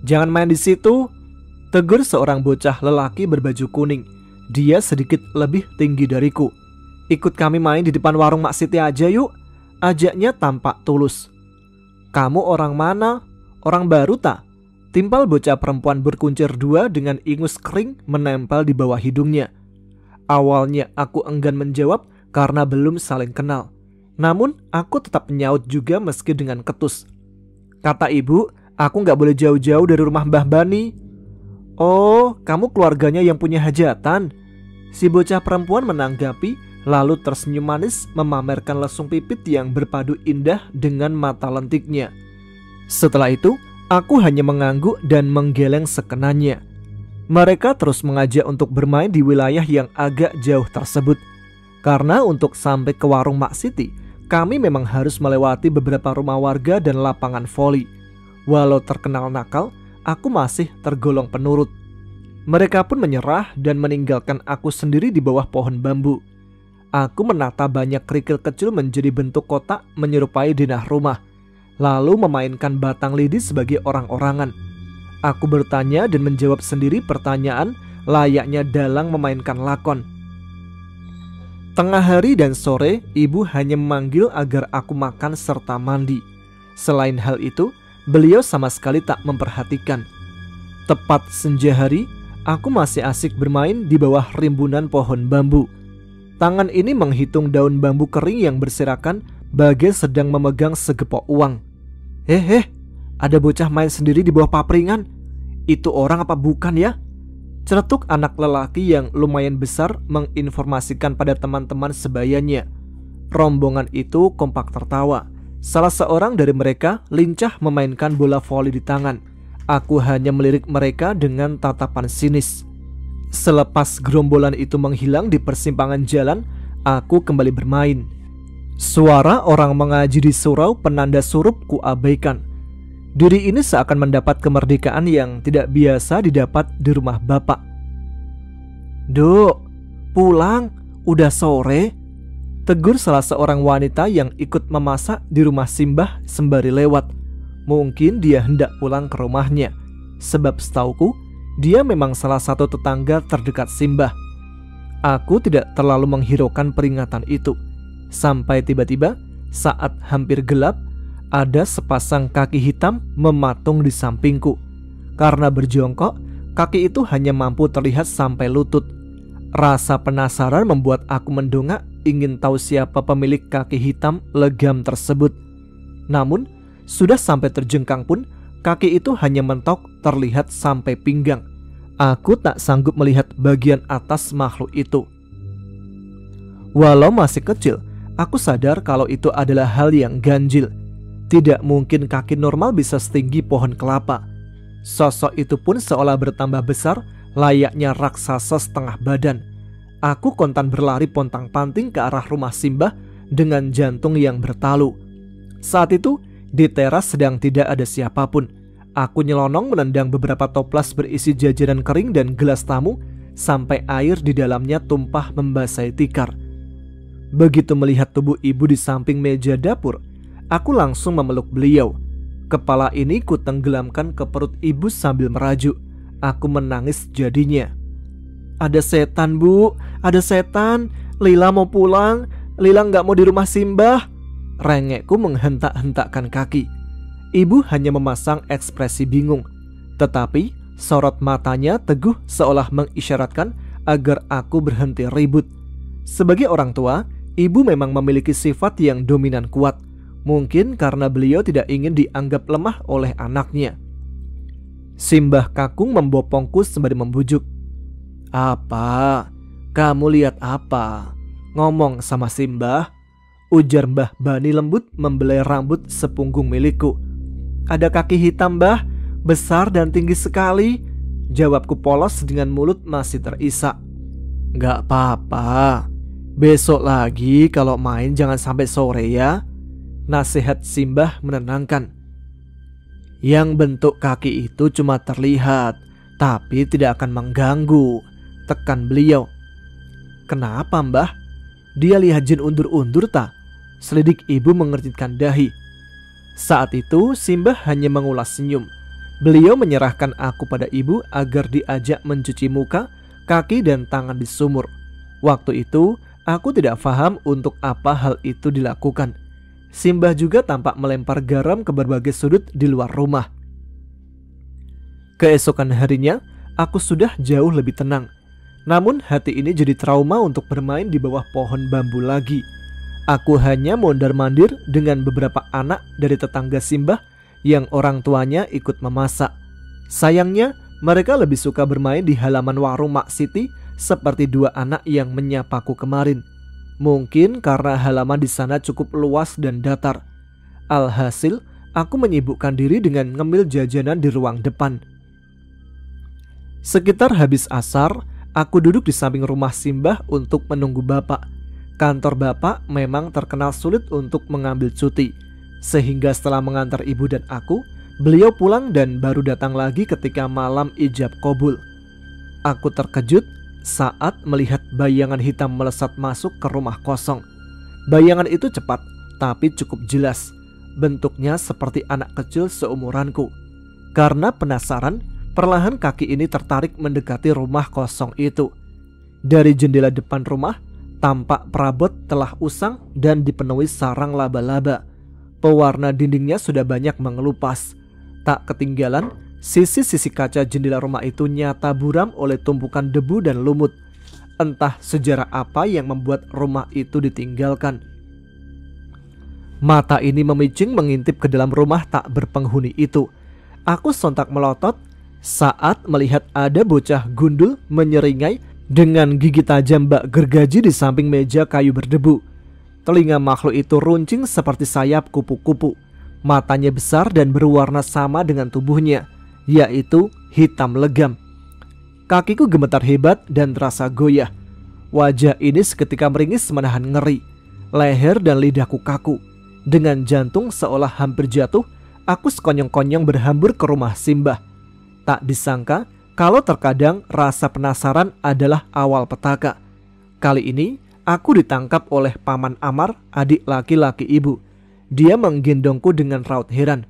Jangan main di situ, tegur seorang bocah lelaki berbaju kuning. Dia sedikit lebih tinggi dariku. Ikut kami main di depan warung Mak Siti aja yuk, ajaknya tampak tulus. Kamu orang mana? Orang baru tak? Timpal bocah perempuan berkuncir 2 dengan ingus kering menempel di bawah hidungnya. Awalnya aku enggan menjawab karena belum saling kenal. Namun aku tetap menyaut juga meski dengan ketus. Kata ibu, aku gak boleh jauh-jauh dari rumah Mbah Bani. Oh, kamu keluarganya yang punya hajatan? Si bocah perempuan menanggapi, lalu tersenyum manis memamerkan lesung pipit yang berpadu indah dengan mata lentiknya. Setelah itu, aku hanya mengangguk dan menggeleng sekenanya. Mereka terus mengajak untuk bermain di wilayah yang agak jauh tersebut. Karena untuk sampai ke warung Mak Siti, kami memang harus melewati beberapa rumah warga dan lapangan voli. Walau terkenal nakal, aku masih tergolong penurut. Mereka pun menyerah dan meninggalkan aku sendiri di bawah pohon bambu. Aku menata banyak kerikil kecil menjadi bentuk kotak menyerupai denah rumah, lalu memainkan batang lidi sebagai orang-orangan. Aku bertanya dan menjawab sendiri pertanyaan layaknya dalang memainkan lakon. Tengah hari dan sore, ibu hanya memanggil agar aku makan serta mandi. Selain hal itu, beliau sama sekali tak memperhatikan. Tepat senja hari, aku masih asik bermain di bawah rimbunan pohon bambu. Tangan ini menghitung daun bambu kering yang berserakan bagai sedang memegang segepok uang. Ada bocah main sendiri di bawah papringan. Itu orang apa bukan ya? Celetuk anak lelaki yang lumayan besar menginformasikan pada teman-teman sebayanya. Rombongan itu kompak tertawa. Salah seorang dari mereka lincah memainkan bola voli di tangan. Aku hanya melirik mereka dengan tatapan sinis. Selepas gerombolan itu menghilang di persimpangan jalan, aku kembali bermain. Suara orang mengaji di surau penanda surup kuabaikan. Diri ini seakan mendapat kemerdekaan yang tidak biasa didapat di rumah bapak. Duk, pulang, udah sore. Tegur salah seorang wanita yang ikut memasak di rumah Simbah sembari lewat. Mungkin dia hendak pulang ke rumahnya, sebab setauku dia memang salah satu tetangga terdekat Simbah. Aku tidak terlalu menghiraukan peringatan itu. Sampai tiba-tiba saat hampir gelap, ada sepasang kaki hitam mematung di sampingku. Karena berjongkok, kaki itu hanya mampu terlihat sampai lutut. Rasa penasaran membuat aku mendongak ingin tahu siapa pemilik kaki hitam legam tersebut. Namun, sudah sampai terjengkang pun, kaki itu hanya mentok terlihat sampai pinggang. Aku tak sanggup melihat bagian atas makhluk itu. Walau masih kecil, aku sadar kalau itu adalah hal yang ganjil. Tidak mungkin kaki normal bisa setinggi pohon kelapa. Sosok itu pun seolah bertambah besar, layaknya raksasa setengah badan. Aku kontan berlari pontang-panting ke arah rumah Simbah dengan jantung yang bertalu. Saat itu, di teras sedang tidak ada siapapun. Aku nyelonong menendang beberapa toples berisi jajanan kering dan gelas tamu sampai air di dalamnya tumpah membasahi tikar. Begitu melihat tubuh ibu di samping meja dapur, aku langsung memeluk beliau. Kepala ini kutenggelamkan ke perut ibu sambil merajuk. Aku menangis jadinya. Ada setan bu, ada setan. Lila mau pulang. Lila nggak mau di rumah Simbah. Rengekku menghentak-hentakkan kaki. Ibu hanya memasang ekspresi bingung, tetapi sorot matanya teguh seolah mengisyaratkan agar aku berhenti ribut. Sebagai orang tua, ibu memang memiliki sifat yang dominan kuat. Mungkin karena beliau tidak ingin dianggap lemah oleh anaknya. Simbah kakung membopongku sembari membujuk. Apa? Kamu lihat apa? Ngomong sama Simbah, ujar Mbah Bani lembut membelai rambut sepunggung milikku. Ada kaki hitam, Mbah, besar dan tinggi sekali, jawabku polos dengan mulut masih terisak. Gak apa-apa, besok lagi kalau main jangan sampai sore ya, nasihat Simbah menenangkan. Yang bentuk kaki itu cuma terlihat, tapi tidak akan mengganggu, tekan beliau. Kenapa, Mbah? Dia lihat jin undur-undur tak? Selidik ibu mengerutkan dahi. Saat itu Simbah hanya mengulas senyum. Beliau menyerahkan aku pada ibu agar diajak mencuci muka, kaki dan tangan di sumur. Waktu itu aku tidak paham untuk apa hal itu dilakukan. Simbah juga tampak melempar garam ke berbagai sudut di luar rumah. Keesokan harinya aku sudah jauh lebih tenang. Namun hati ini jadi trauma untuk bermain di bawah pohon bambu lagi. Aku hanya mondar-mandir dengan beberapa anak dari tetangga Simbah yang orang tuanya ikut memasak. Sayangnya mereka lebih suka bermain di halaman warung Mak Siti seperti dua anak yang menyapaku kemarin. Mungkin karena halaman di sana cukup luas dan datar. Alhasil aku menyibukkan diri dengan ngemil jajanan di ruang depan. Sekitar habis asar, aku duduk di samping rumah Simbah untuk menunggu bapak. Kantor bapak memang terkenal sulit untuk mengambil cuti, sehingga setelah mengantar ibu dan aku, beliau pulang dan baru datang lagi ketika malam ijab qabul. Aku terkejut saat melihat bayangan hitam melesat masuk ke rumah kosong. Bayangan itu cepat, tapi cukup jelas. Bentuknya seperti anak kecil seumuranku. Karena penasaran, perlahan kaki ini tertarik mendekati rumah kosong itu. Dari jendela depan rumah, tampak perabot telah usang dan dipenuhi sarang laba-laba. Pewarna dindingnya sudah banyak mengelupas. Tak ketinggalan, sisi-sisi kaca jendela rumah itu nyata buram oleh tumpukan debu dan lumut. Entah sejarah apa yang membuat rumah itu ditinggalkan. Mata ini memicing mengintip ke dalam rumah tak berpenghuni itu. Aku sontak melotot saat melihat ada bocah gundul menyeringai dengan gigi tajam bak gergaji di samping meja kayu berdebu. Telinga makhluk itu runcing seperti sayap kupu-kupu. Matanya besar dan berwarna sama dengan tubuhnya, yaitu hitam legam. Kakiku gemetar hebat dan terasa goyah. Wajah ini seketika meringis menahan ngeri. Leher dan lidahku kaku. Dengan jantung seolah hampir jatuh, aku sekonyong-konyong berhambur ke rumah Simbah. Tak disangka kalau terkadang rasa penasaran adalah awal petaka. Kali ini aku ditangkap oleh Paman Amar, adik laki-laki ibu. Dia menggendongku dengan raut heran.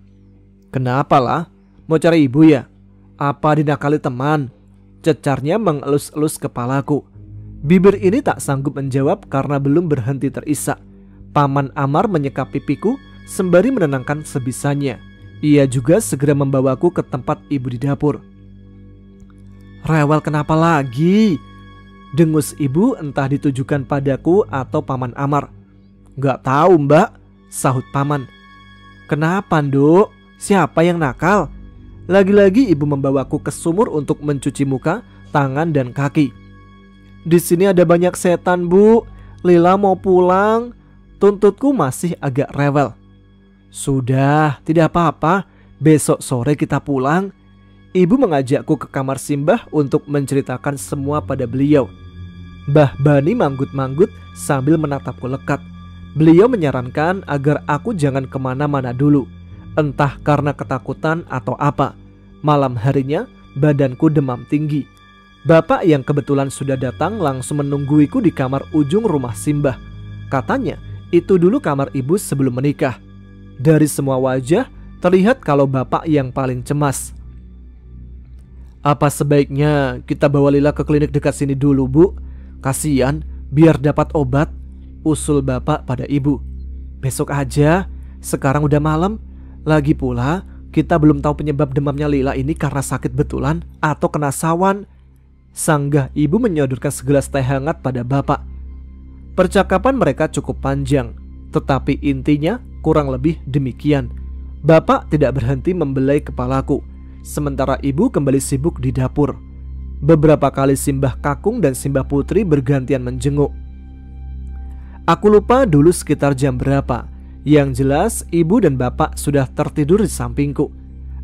Kenapa lah? Mau cari ibu ya? Apa dinakali teman? Cecarnya mengelus-elus kepalaku. Bibir ini tak sanggup menjawab karena belum berhenti terisak. Paman Amar menyekap pipiku sembari menenangkan sebisanya. Ia juga segera membawaku ke tempat ibu di dapur. Rewel kenapa lagi? Dengus ibu entah ditujukan padaku atau Paman Amar. Gak tahu mbak, sahut paman. Kenapa nduk? Siapa yang nakal? Lagi-lagi ibu membawaku ke sumur untuk mencuci muka, tangan dan kaki. Di sini ada banyak setan bu. Lila mau pulang. Tuntutku masih agak rewel. Sudah, tidak apa-apa. Besok sore kita pulang. Ibu mengajakku ke kamar Simbah untuk menceritakan semua pada beliau. Mbah Bani manggut-manggut sambil menatapku lekat. Beliau menyarankan agar aku jangan kemana-mana dulu. Entah karena ketakutan atau apa. Malam harinya badanku demam tinggi. Bapak yang kebetulan sudah datang langsung menungguiku di kamar ujung rumah Simbah. Katanya itu dulu kamar ibu sebelum menikah. Dari semua wajah terlihat kalau bapak yang paling cemas. Apa sebaiknya kita bawa Lila ke klinik dekat sini dulu bu? Kasian, biar dapat obat, usul bapak pada ibu. Besok aja, sekarang udah malam. Lagi pula, kita belum tahu penyebab demamnya Lila ini karena sakit betulan atau kena sawan. Sanggah ibu menyodorkan segelas teh hangat pada bapak. Percakapan mereka cukup panjang, tetapi intinya kurang lebih demikian. Bapak tidak berhenti membelai kepalaku, sementara ibu kembali sibuk di dapur. Beberapa kali Simbah Kakung dan Simbah Putri bergantian menjenguk. Aku lupa dulu sekitar jam berapa. Yang jelas ibu dan bapak sudah tertidur di sampingku.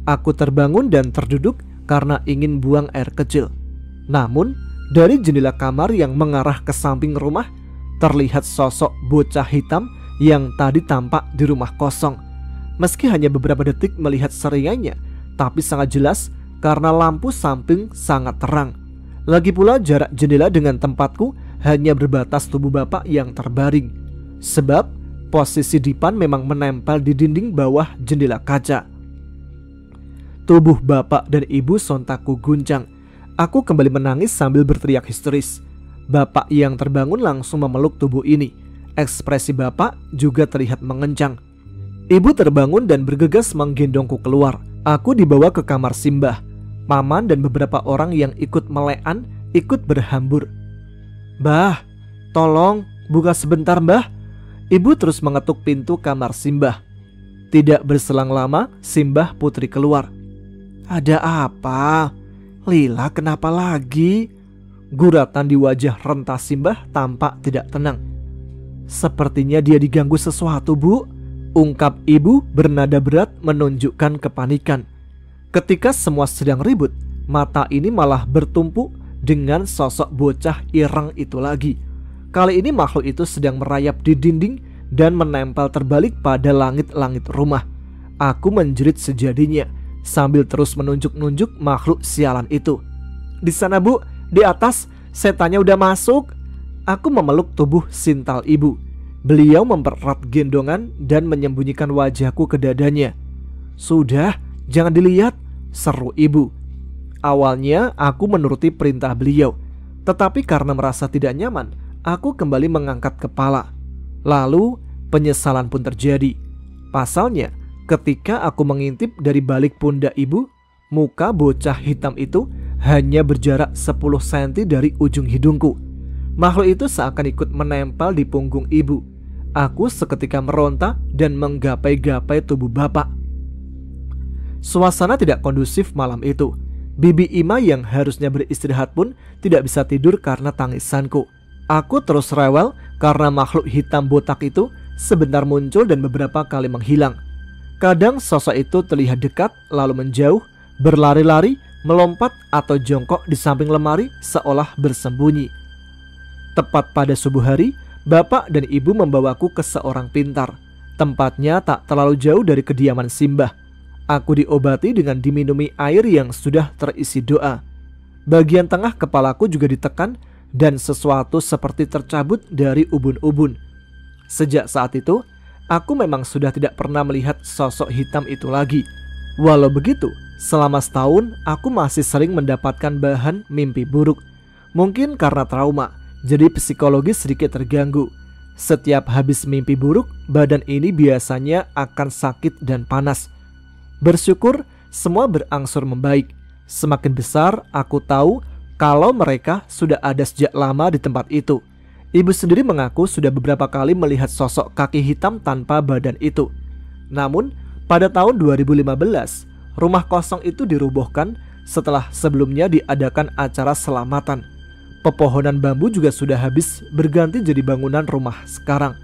Aku terbangun dan terduduk karena ingin buang air kecil. Namun dari jendela kamar yang mengarah ke samping rumah terlihat sosok bocah hitam yang tadi tampak di rumah kosong. Meski hanya beberapa detik melihat seringannya, tapi sangat jelas karena lampu samping sangat terang. Lagi pula jarak jendela dengan tempatku hanya berbatas tubuh bapak yang terbaring. Sebab posisi dipan memang menempel di dinding bawah jendela kaca. Tubuh bapak dan ibu sontak ku guncang. Aku kembali menangis sambil berteriak histeris. Bapak yang terbangun langsung memeluk tubuh ini. Ekspresi bapak juga terlihat mengencang. Ibu terbangun dan bergegas menggendongku keluar. Aku dibawa ke kamar Simbah. Paman dan beberapa orang yang ikut melean ikut berhambur. "Mbah, tolong buka sebentar, Mbah." Ibu terus mengetuk pintu kamar Simbah. Tidak berselang lama, Simbah Putri keluar. "Ada apa? Lila kenapa lagi?" Guratan di wajah renta Simbah tampak tidak tenang. "Sepertinya dia diganggu sesuatu, Bu," ungkap ibu bernada berat menunjukkan kepanikan. Ketika semua sedang ribut, mata ini malah bertumpu dengan sosok bocah ireng itu lagi. Kali ini makhluk itu sedang merayap di dinding dan menempel terbalik pada langit-langit rumah. Aku menjerit sejadinya sambil terus menunjuk-nunjuk makhluk sialan itu. "Di sana, Bu, di atas, setannya udah masuk." Aku memeluk tubuh sintal ibu. Beliau mempererat gendongan dan menyembunyikan wajahku ke dadanya. "Sudah, jangan dilihat," seru ibu. Awalnya aku menuruti perintah beliau, tetapi karena merasa tidak nyaman, aku kembali mengangkat kepala. Lalu penyesalan pun terjadi. Pasalnya, ketika aku mengintip dari balik pundak ibu, muka bocah hitam itu hanya berjarak 10 cm dari ujung hidungku. Makhluk itu seakan ikut menempel di punggung ibu. Aku seketika meronta dan menggapai-gapai tubuh bapak. Suasana tidak kondusif malam itu. Bibi Ima yang harusnya beristirahat pun tidak bisa tidur karena tangisanku. Aku terus rewel karena makhluk hitam botak itu sebentar muncul dan beberapa kali menghilang. Kadang sosok itu terlihat dekat lalu menjauh, berlari-lari, melompat atau jongkok di samping lemari seolah bersembunyi. Tepat pada subuh hari, bapak dan ibu membawaku ke seorang pintar. Tempatnya tak terlalu jauh dari kediaman Simbah. Aku diobati dengan diminumi air yang sudah terisi doa. Bagian tengah kepalaku juga ditekan dan sesuatu seperti tercabut dari ubun-ubun. Sejak saat itu, aku memang sudah tidak pernah melihat sosok hitam itu lagi. Walau begitu, selama setahun aku masih sering mendapatkan bahan mimpi buruk. Mungkin karena trauma, jadi psikologi sedikit terganggu. Setiap habis mimpi buruk, badan ini biasanya akan sakit dan panas. Bersyukur semua berangsur membaik. Semakin besar aku tahu kalau mereka sudah ada sejak lama di tempat itu. Ibu sendiri mengaku sudah beberapa kali melihat sosok kaki hitam tanpa badan itu. Namun pada tahun 2015 rumah kosong itu dirobohkan setelah sebelumnya diadakan acara selamatan. Pepohonan bambu juga sudah habis berganti jadi bangunan rumah sekarang.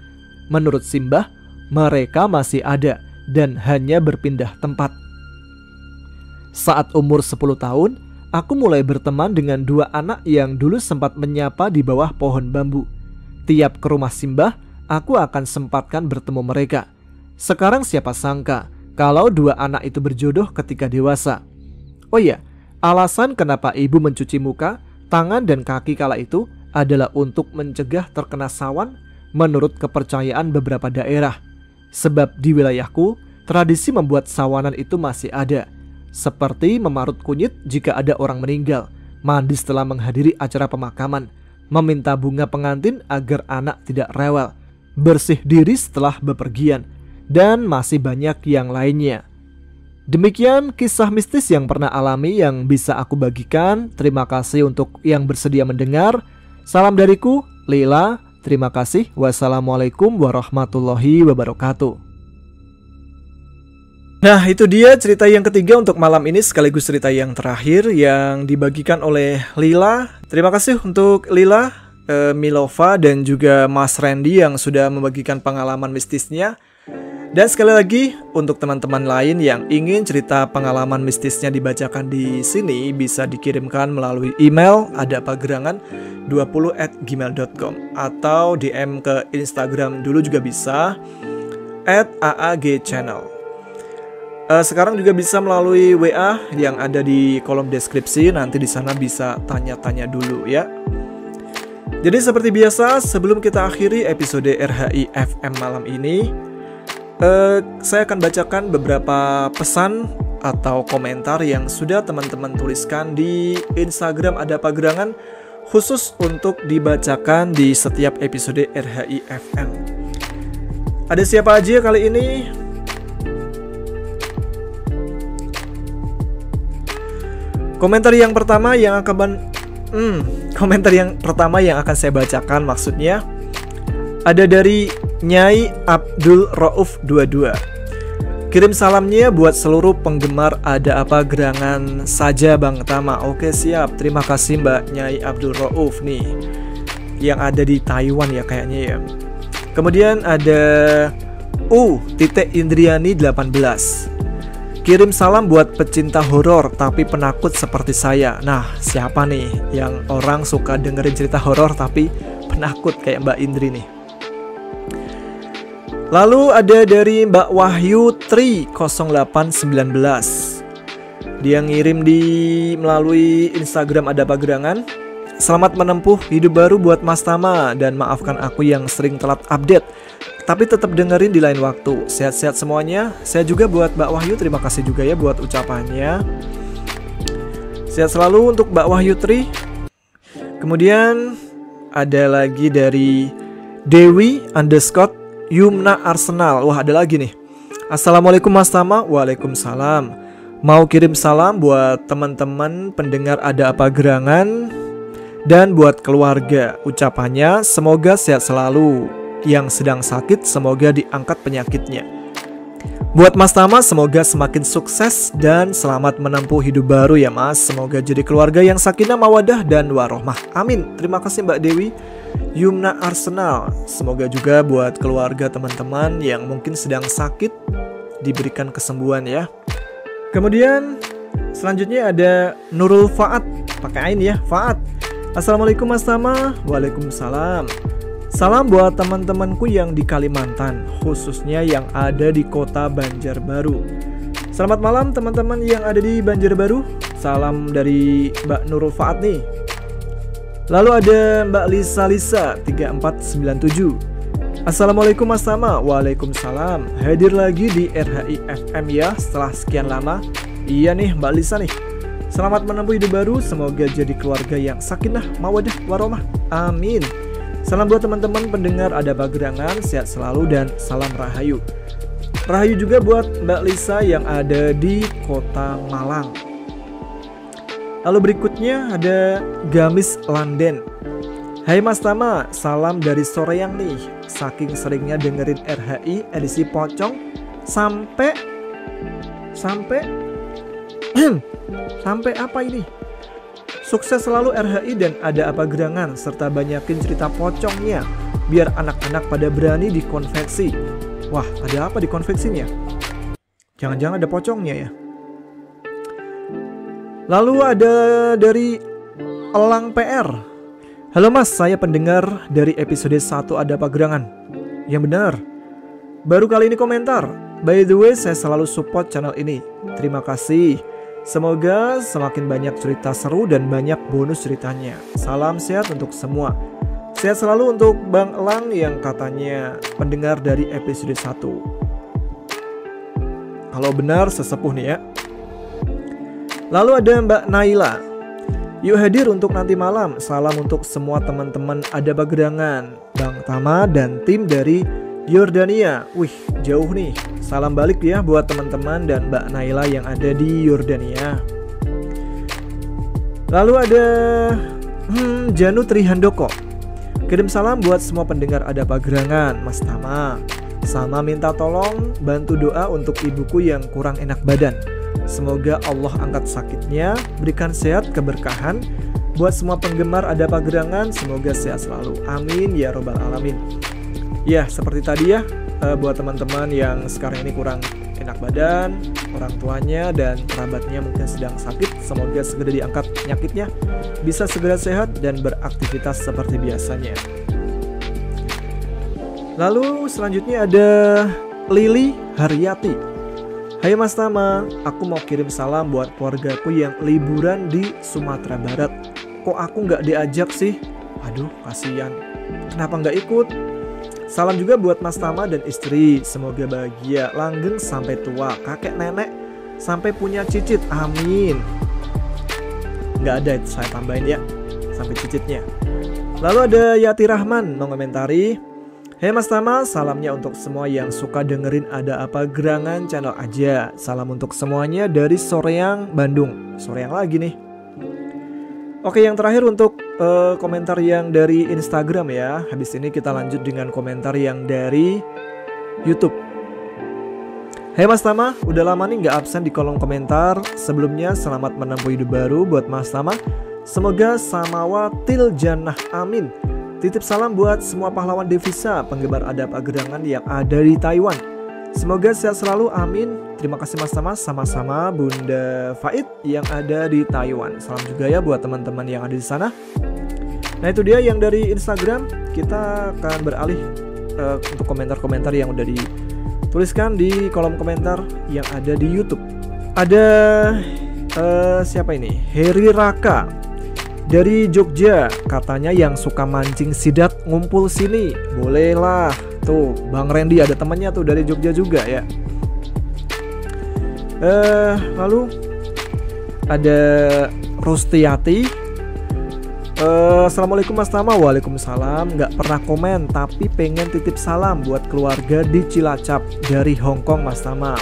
Menurut Simbah, mereka masih ada dan hanya berpindah tempat. Saat umur 10 tahun, aku mulai berteman dengan 2 anak yang dulu sempat menyapa di bawah pohon bambu. Tiap ke rumah Simbah, aku akan sempatkan bertemu mereka. Sekarang siapa sangka kalau 2 anak itu berjodoh ketika dewasa. Oh iya, alasan kenapa ibu mencuci muka, tangan dan kaki kala itu adalah untuk mencegah terkena sawan menurut kepercayaan beberapa daerah. Sebab di wilayahku, tradisi membuat sawanan itu masih ada. Seperti memarut kunyit jika ada orang meninggal, mandi setelah menghadiri acara pemakaman, meminta bunga pengantin agar anak tidak rewel, bersih diri setelah bepergian, dan masih banyak yang lainnya. Demikian kisah mistis yang pernah alami yang bisa aku bagikan. Terima kasih untuk yang bersedia mendengar. Salam dariku, Lila. Terima kasih. Wassalamualaikum warahmatullahi wabarakatuh. Nah, itu dia cerita yang ketiga untuk malam ini, sekaligus cerita yang terakhir yang dibagikan oleh Lila. Terima kasih untuk Lila, Milova, dan juga Mas Randy yang sudah membagikan pengalaman mistisnya. Dan sekali lagi, untuk teman-teman lain yang ingin cerita pengalaman mistisnya dibacakan di sini, bisa dikirimkan melalui email adapagerangan20@gmail.com atau DM ke Instagram dulu juga bisa, @aagchannel. Sekarang juga bisa melalui WA yang ada di kolom deskripsi, nanti di sana bisa tanya-tanya dulu ya. Jadi seperti biasa, sebelum kita akhiri episode RHI FM malam ini, saya akan bacakan beberapa pesan atau komentar yang sudah teman-teman tuliskan di Instagram @pagerangan, khusus untuk dibacakan di setiap episode RHI FM. Ada siapa aja kali ini? Komentar yang pertama yang akan saya bacakan maksudnya ada dari Nyai Abdul Rauf 22. Kirim salamnya buat seluruh penggemar Ada Apa Gerangan saja Bang Tama. Oke, siap. Terima kasih Mbak Nyai Abdul Rauf nih, yang ada di Taiwan ya kayaknya ya. Kemudian ada Indriani 18. Kirim salam buat pecinta horor tapi penakut seperti saya. Nah, siapa nih yang orang suka dengerin cerita horor tapi penakut kayak Mbak Indri nih? Lalu ada dari Mbak Wahyu Tri 0819. Dia ngirim melalui Instagram Ada Apa Gerangan. Selamat menempuh hidup baru buat Mas Tama, dan maafkan aku yang sering telat update, tapi tetap dengerin di lain waktu. Sehat-sehat semuanya. Saya juga buat Mbak Wahyu, terima kasih juga ya buat ucapannya. Sehat selalu untuk Mbak Wahyu Tri. Kemudian ada lagi dari Dewi_Yumna Arsenal. Wah, ada lagi nih. Assalamualaikum Mas Tama. Waalaikumsalam. Mau kirim salam buat teman-teman pendengar Ada Apa Gerangan dan buat keluarga. Ucapannya semoga sehat selalu. Yang sedang sakit semoga diangkat penyakitnya. Buat Mas Tama semoga semakin sukses dan selamat menempuh hidup baru ya Mas. Semoga jadi keluarga yang sakinah mawadah dan warohmah. Amin. Terima kasih Mbak Dewi Yumna Arsenal. Semoga juga buat keluarga teman-teman yang mungkin sedang sakit diberikan kesembuhan ya. Kemudian selanjutnya ada Nurul Faat, pakai ain ya, Faat. Assalamualaikum Mas Tama. Waalaikumsalam. Salam buat teman-temanku yang di Kalimantan, khususnya yang ada di kota Banjarbaru. Selamat malam teman-teman yang ada di Banjarbaru. Salam dari Mbak Nurul Faat nih. Lalu ada Mbak Lisa 3497. Assalamualaikum Mas Tama. Waalaikumsalam. Hadir lagi di RHI FM ya setelah sekian lama. Iya nih Mbak Lisa nih. Selamat menempuh hidup baru. Semoga jadi keluarga yang sakinah mawadah warahmah. Amin. Salam buat teman-teman pendengar Ada Apa Gerangan, sehat selalu dan salam rahayu. Rahayu juga buat Mbak Lisa yang ada di Kota Malang. Lalu berikutnya ada Gamis Landen. Hai Mas Tama, salam dari Soreang nih. Saking seringnya dengerin RHI edisi pocong sampai apa ini? Sukses selalu RHI dan Ada Apa Gerangan, serta banyakin cerita pocongnya biar anak-anak pada berani dikonveksi. Wah, ada apa dikonveksinya? Jangan-jangan ada pocongnya ya. Lalu ada dari Elang PR. Halo Mas, saya pendengar dari episode 1 Ada Apa Gerangan. Yang benar. Baru kali ini komentar. By the way, saya selalu support channel ini. Terima kasih. Semoga semakin banyak cerita seru dan banyak bonus ceritanya. Salam sehat untuk semua. Sehat selalu untuk Bang Elang yang katanya pendengar dari episode 1. Kalau benar sesepuh nih ya. Lalu ada Mbak Naila. Yuk hadir untuk nanti malam. Salam untuk semua teman-teman Ada Pagerangan, Bang Tama dan tim dari Yordania. Wih, jauh nih. Salam balik ya buat teman-teman dan Mbak Naila yang ada di Yordania. Lalu ada Janu Trihandoko. Kirim salam buat semua pendengar Ada Pagerangan, Mas Tama. Sama minta tolong bantu doa untuk ibuku yang kurang enak badan. Semoga Allah angkat sakitnya, berikan sehat, keberkahan. Buat semua penggemar Ada Pagerangan, semoga sehat selalu. Amin ya robbal alamin. Ya, seperti tadi ya, buat teman-teman yang sekarang ini kurang enak badan, orang tuanya dan kerabatnya mungkin sedang sakit, semoga segera diangkat penyakitnya, bisa segera sehat dan beraktivitas seperti biasanya. Lalu selanjutnya ada Lili Haryati. Hai Mas Tama, aku mau kirim salam buat keluargaku yang liburan di Sumatera Barat. Kok aku nggak diajak sih? Aduh, kasihan. Kenapa nggak ikut? Salam juga buat Mas Tama dan istri. Semoga bahagia, langgeng sampai tua, kakek nenek sampai punya cicit. Amin. Nggak ada, saya tambahin ya, sampai cicitnya. Lalu ada Yati Rahman mengomentari, Hei Mas Tama, salamnya untuk semua yang suka dengerin Ada Pagerangan channel aja. Salam untuk semuanya dari Soreang, Bandung. Soreang lagi nih. Oke, yang terakhir untuk komentar yang dari Instagram ya. Habis ini kita lanjut dengan komentar yang dari YouTube. Hei Mas Tama, udah lama nih gak absen di kolom komentar. Sebelumnya selamat menempuh hidup baru buat Mas Tama. Semoga samawatil jannah, amin. Titip salam buat semua pahlawan devisa penggemar Ada Pagerangan yang ada di Taiwan. Semoga sehat selalu, amin. Terima kasih Mas Tama, sama-sama Bunda Faid yang ada di Taiwan. Salam juga ya buat teman-teman yang ada di sana. Nah itu dia yang dari Instagram. Kita akan beralih untuk komentar-komentar yang udah dituliskan di kolom komentar yang ada di YouTube. Ada siapa ini? Heri Raka dari Jogja, katanya yang suka mancing sidat ngumpul sini. Bolehlah. Tuh, Bang Randy ada temannya tuh dari Jogja juga ya. Lalu ada Rustiati. Assalamualaikum Mas Tama. Waalaikumsalam. Gak pernah komen tapi pengen titip salam buat keluarga di Cilacap dari Hongkong Mas Tama.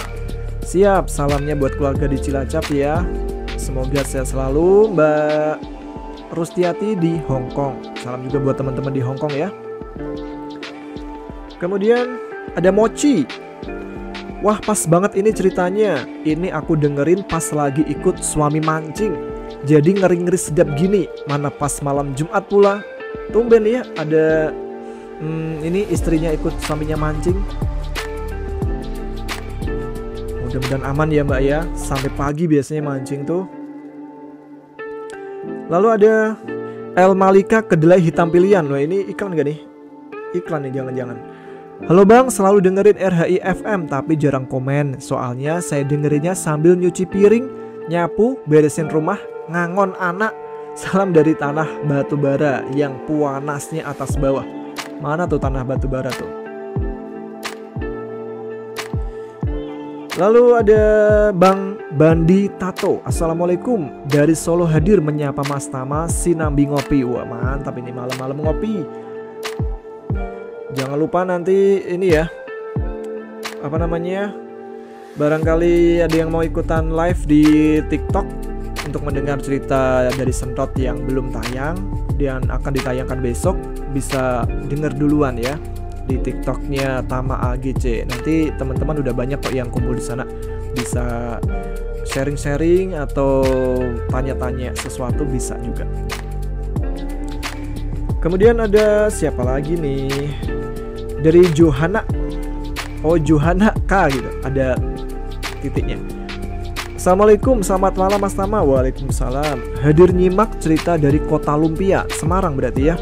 Siap, salamnya buat keluarga di Cilacap ya. Semoga sehat selalu Mbak Rustiati di Hongkong. Salam juga buat teman-teman di Hongkong ya. Kemudian ada Mochi. Wah, pas banget ini ceritanya. Ini aku dengerin pas lagi ikut suami mancing. Jadi ngeri-ngeri sedap gini. Mana pas malam Jumat pula. Tumben ya ada ini istrinya ikut suaminya mancing. Mudah-mudahan aman ya Mbak ya. Sampai pagi biasanya mancing tuh. Lalu ada El Malika Kedelai Hitam Pilihan. Wah, ini iklan gak nih? Iklan nih, jangan-jangan. Halo Bang, selalu dengerin RHI FM tapi jarang komen. Soalnya saya dengerinnya sambil nyuci piring, nyapu, beresin rumah, ngangon anak. Salam dari tanah batubara yang puanasnya atas bawah. Mana tuh tanah batubara tuh? Lalu ada Bang Bandi Tato. Assalamualaikum, dari Solo hadir menyapa Mas Tama sinambi ngopi. Wah mantap ini malam-malam ngopi. Jangan lupa nanti ini ya, apa namanya, barangkali ada yang mau ikutan live di TikTok untuk mendengar cerita dari Sentot yang belum tayang dan akan ditayangkan besok. Bisa denger duluan ya di TikToknya Tama AGC. Nanti teman-teman udah banyak kok yang kumpul di sana, bisa sharing-sharing atau tanya-tanya sesuatu bisa juga. Kemudian ada siapa lagi nih? Dari Johanna. Oh, Johanna K gitu. Ada titiknya. Assalamualaikum, selamat malam Mas Tama. Waalaikumsalam. Hadir nyimak cerita dari Kota Lumpia, Semarang berarti ya.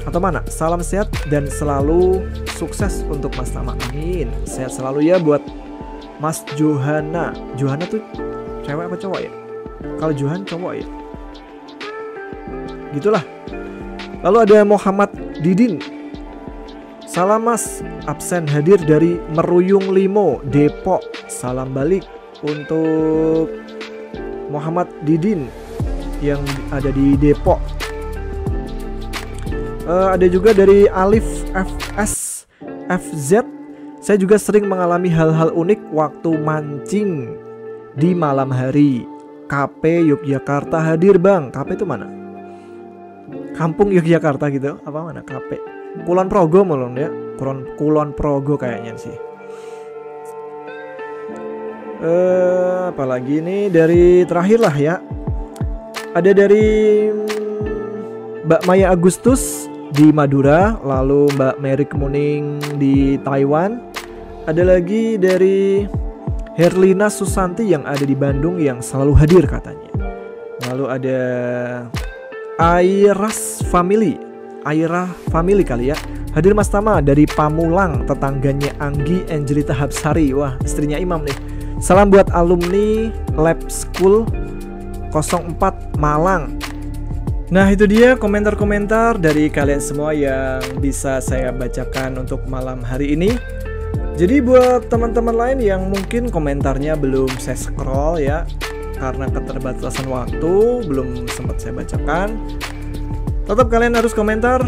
Atau mana? Salam sehat dan selalu sukses untuk Mas Tama. Amin. Sehat selalu ya buat Mas Johanna. Johanna tuh cewek apa cowok ya? Kalau Johan cowok ya. Gitulah. Lalu ada Muhammad Didin. Salam Mas, absen hadir dari Meruyung Limo, Depok. Salam balik untuk Muhammad Didin yang ada di Depok. Ada juga dari Alif FS FZ. Saya juga sering mengalami hal-hal unik waktu mancing di malam hari. KP Yogyakarta hadir bang. KP itu mana? Kampung Yogyakarta gitu? Apa mana KP? Kulon Progo malah ya. Kulon Progo kayaknya sih. Apalagi nih dari terakhir lah ya. Ada dari Mbak Maya Agustus di Madura, lalu Mbak Mary Kemuning di Taiwan. Ada lagi dari Herlina Susanti yang ada di Bandung yang selalu hadir katanya. Lalu ada Aira Family kali ya. Hadir Mas Tama dari Pamulang, tetangganya Anggi Angelita Habsari. Wah, istrinya Imam nih. Salam buat alumni Lab School 04 Malang. Nah, itu dia komentar-komentar dari kalian semua yang bisa saya bacakan untuk malam hari ini. Jadi buat teman-teman lain yang mungkin komentarnya belum saya scroll ya, karena keterbatasan waktu belum sempat saya bacakan, tetap kalian harus komentar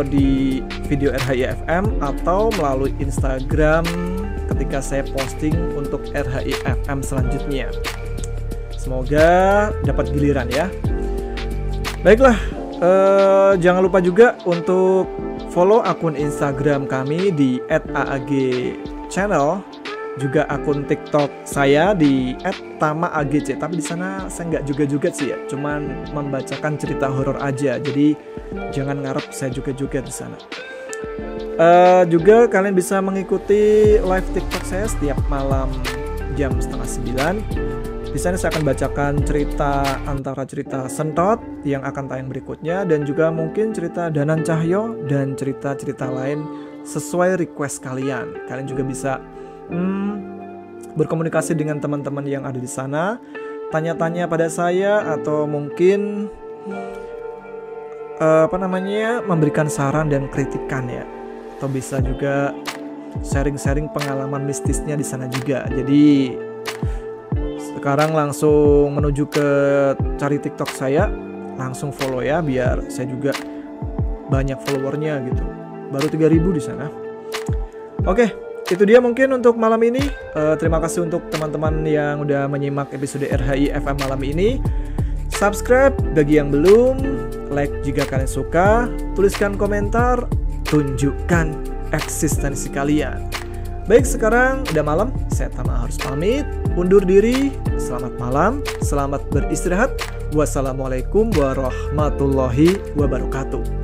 di video RHI FM atau melalui Instagram ketika saya posting untuk RHI FM selanjutnya. Semoga dapat giliran ya. Baiklah, jangan lupa juga untuk follow akun Instagram kami di @aagchannel, juga akun TikTok saya di @tamaagc. Tapi di sana saya nggak juga sih ya, cuman membacakan cerita horor aja. Jadi jangan ngarep saya juga di sana. Juga kalian bisa mengikuti live TikTok saya setiap malam jam 8:30. Di sana saya akan bacakan cerita antara cerita Sentot yang akan tayang berikutnya, dan juga mungkin cerita Danan Cahyo dan cerita-cerita lain sesuai request kalian. Kalian juga bisa berkomunikasi dengan teman-teman yang ada di sana, tanya-tanya pada saya, atau mungkin memberikan saran dan kritikan ya. Atau bisa juga sharing-sharing pengalaman mistisnya di sana juga. Jadi sekarang langsung menuju ke cari TikTok saya, langsung follow ya, biar saya juga banyak followernya gitu. Baru 3.000 di sana. Oke, itu dia mungkin untuk malam ini. Terima kasih untuk teman-teman yang udah menyimak episode RHI FM malam ini. Subscribe bagi yang belum, like jika kalian suka, tuliskan komentar, tunjukkan eksistensi kalian. Baik, sekarang udah malam, saya Tama harus pamit, undur diri. Selamat malam, selamat beristirahat. Wassalamualaikum warahmatullahi wabarakatuh.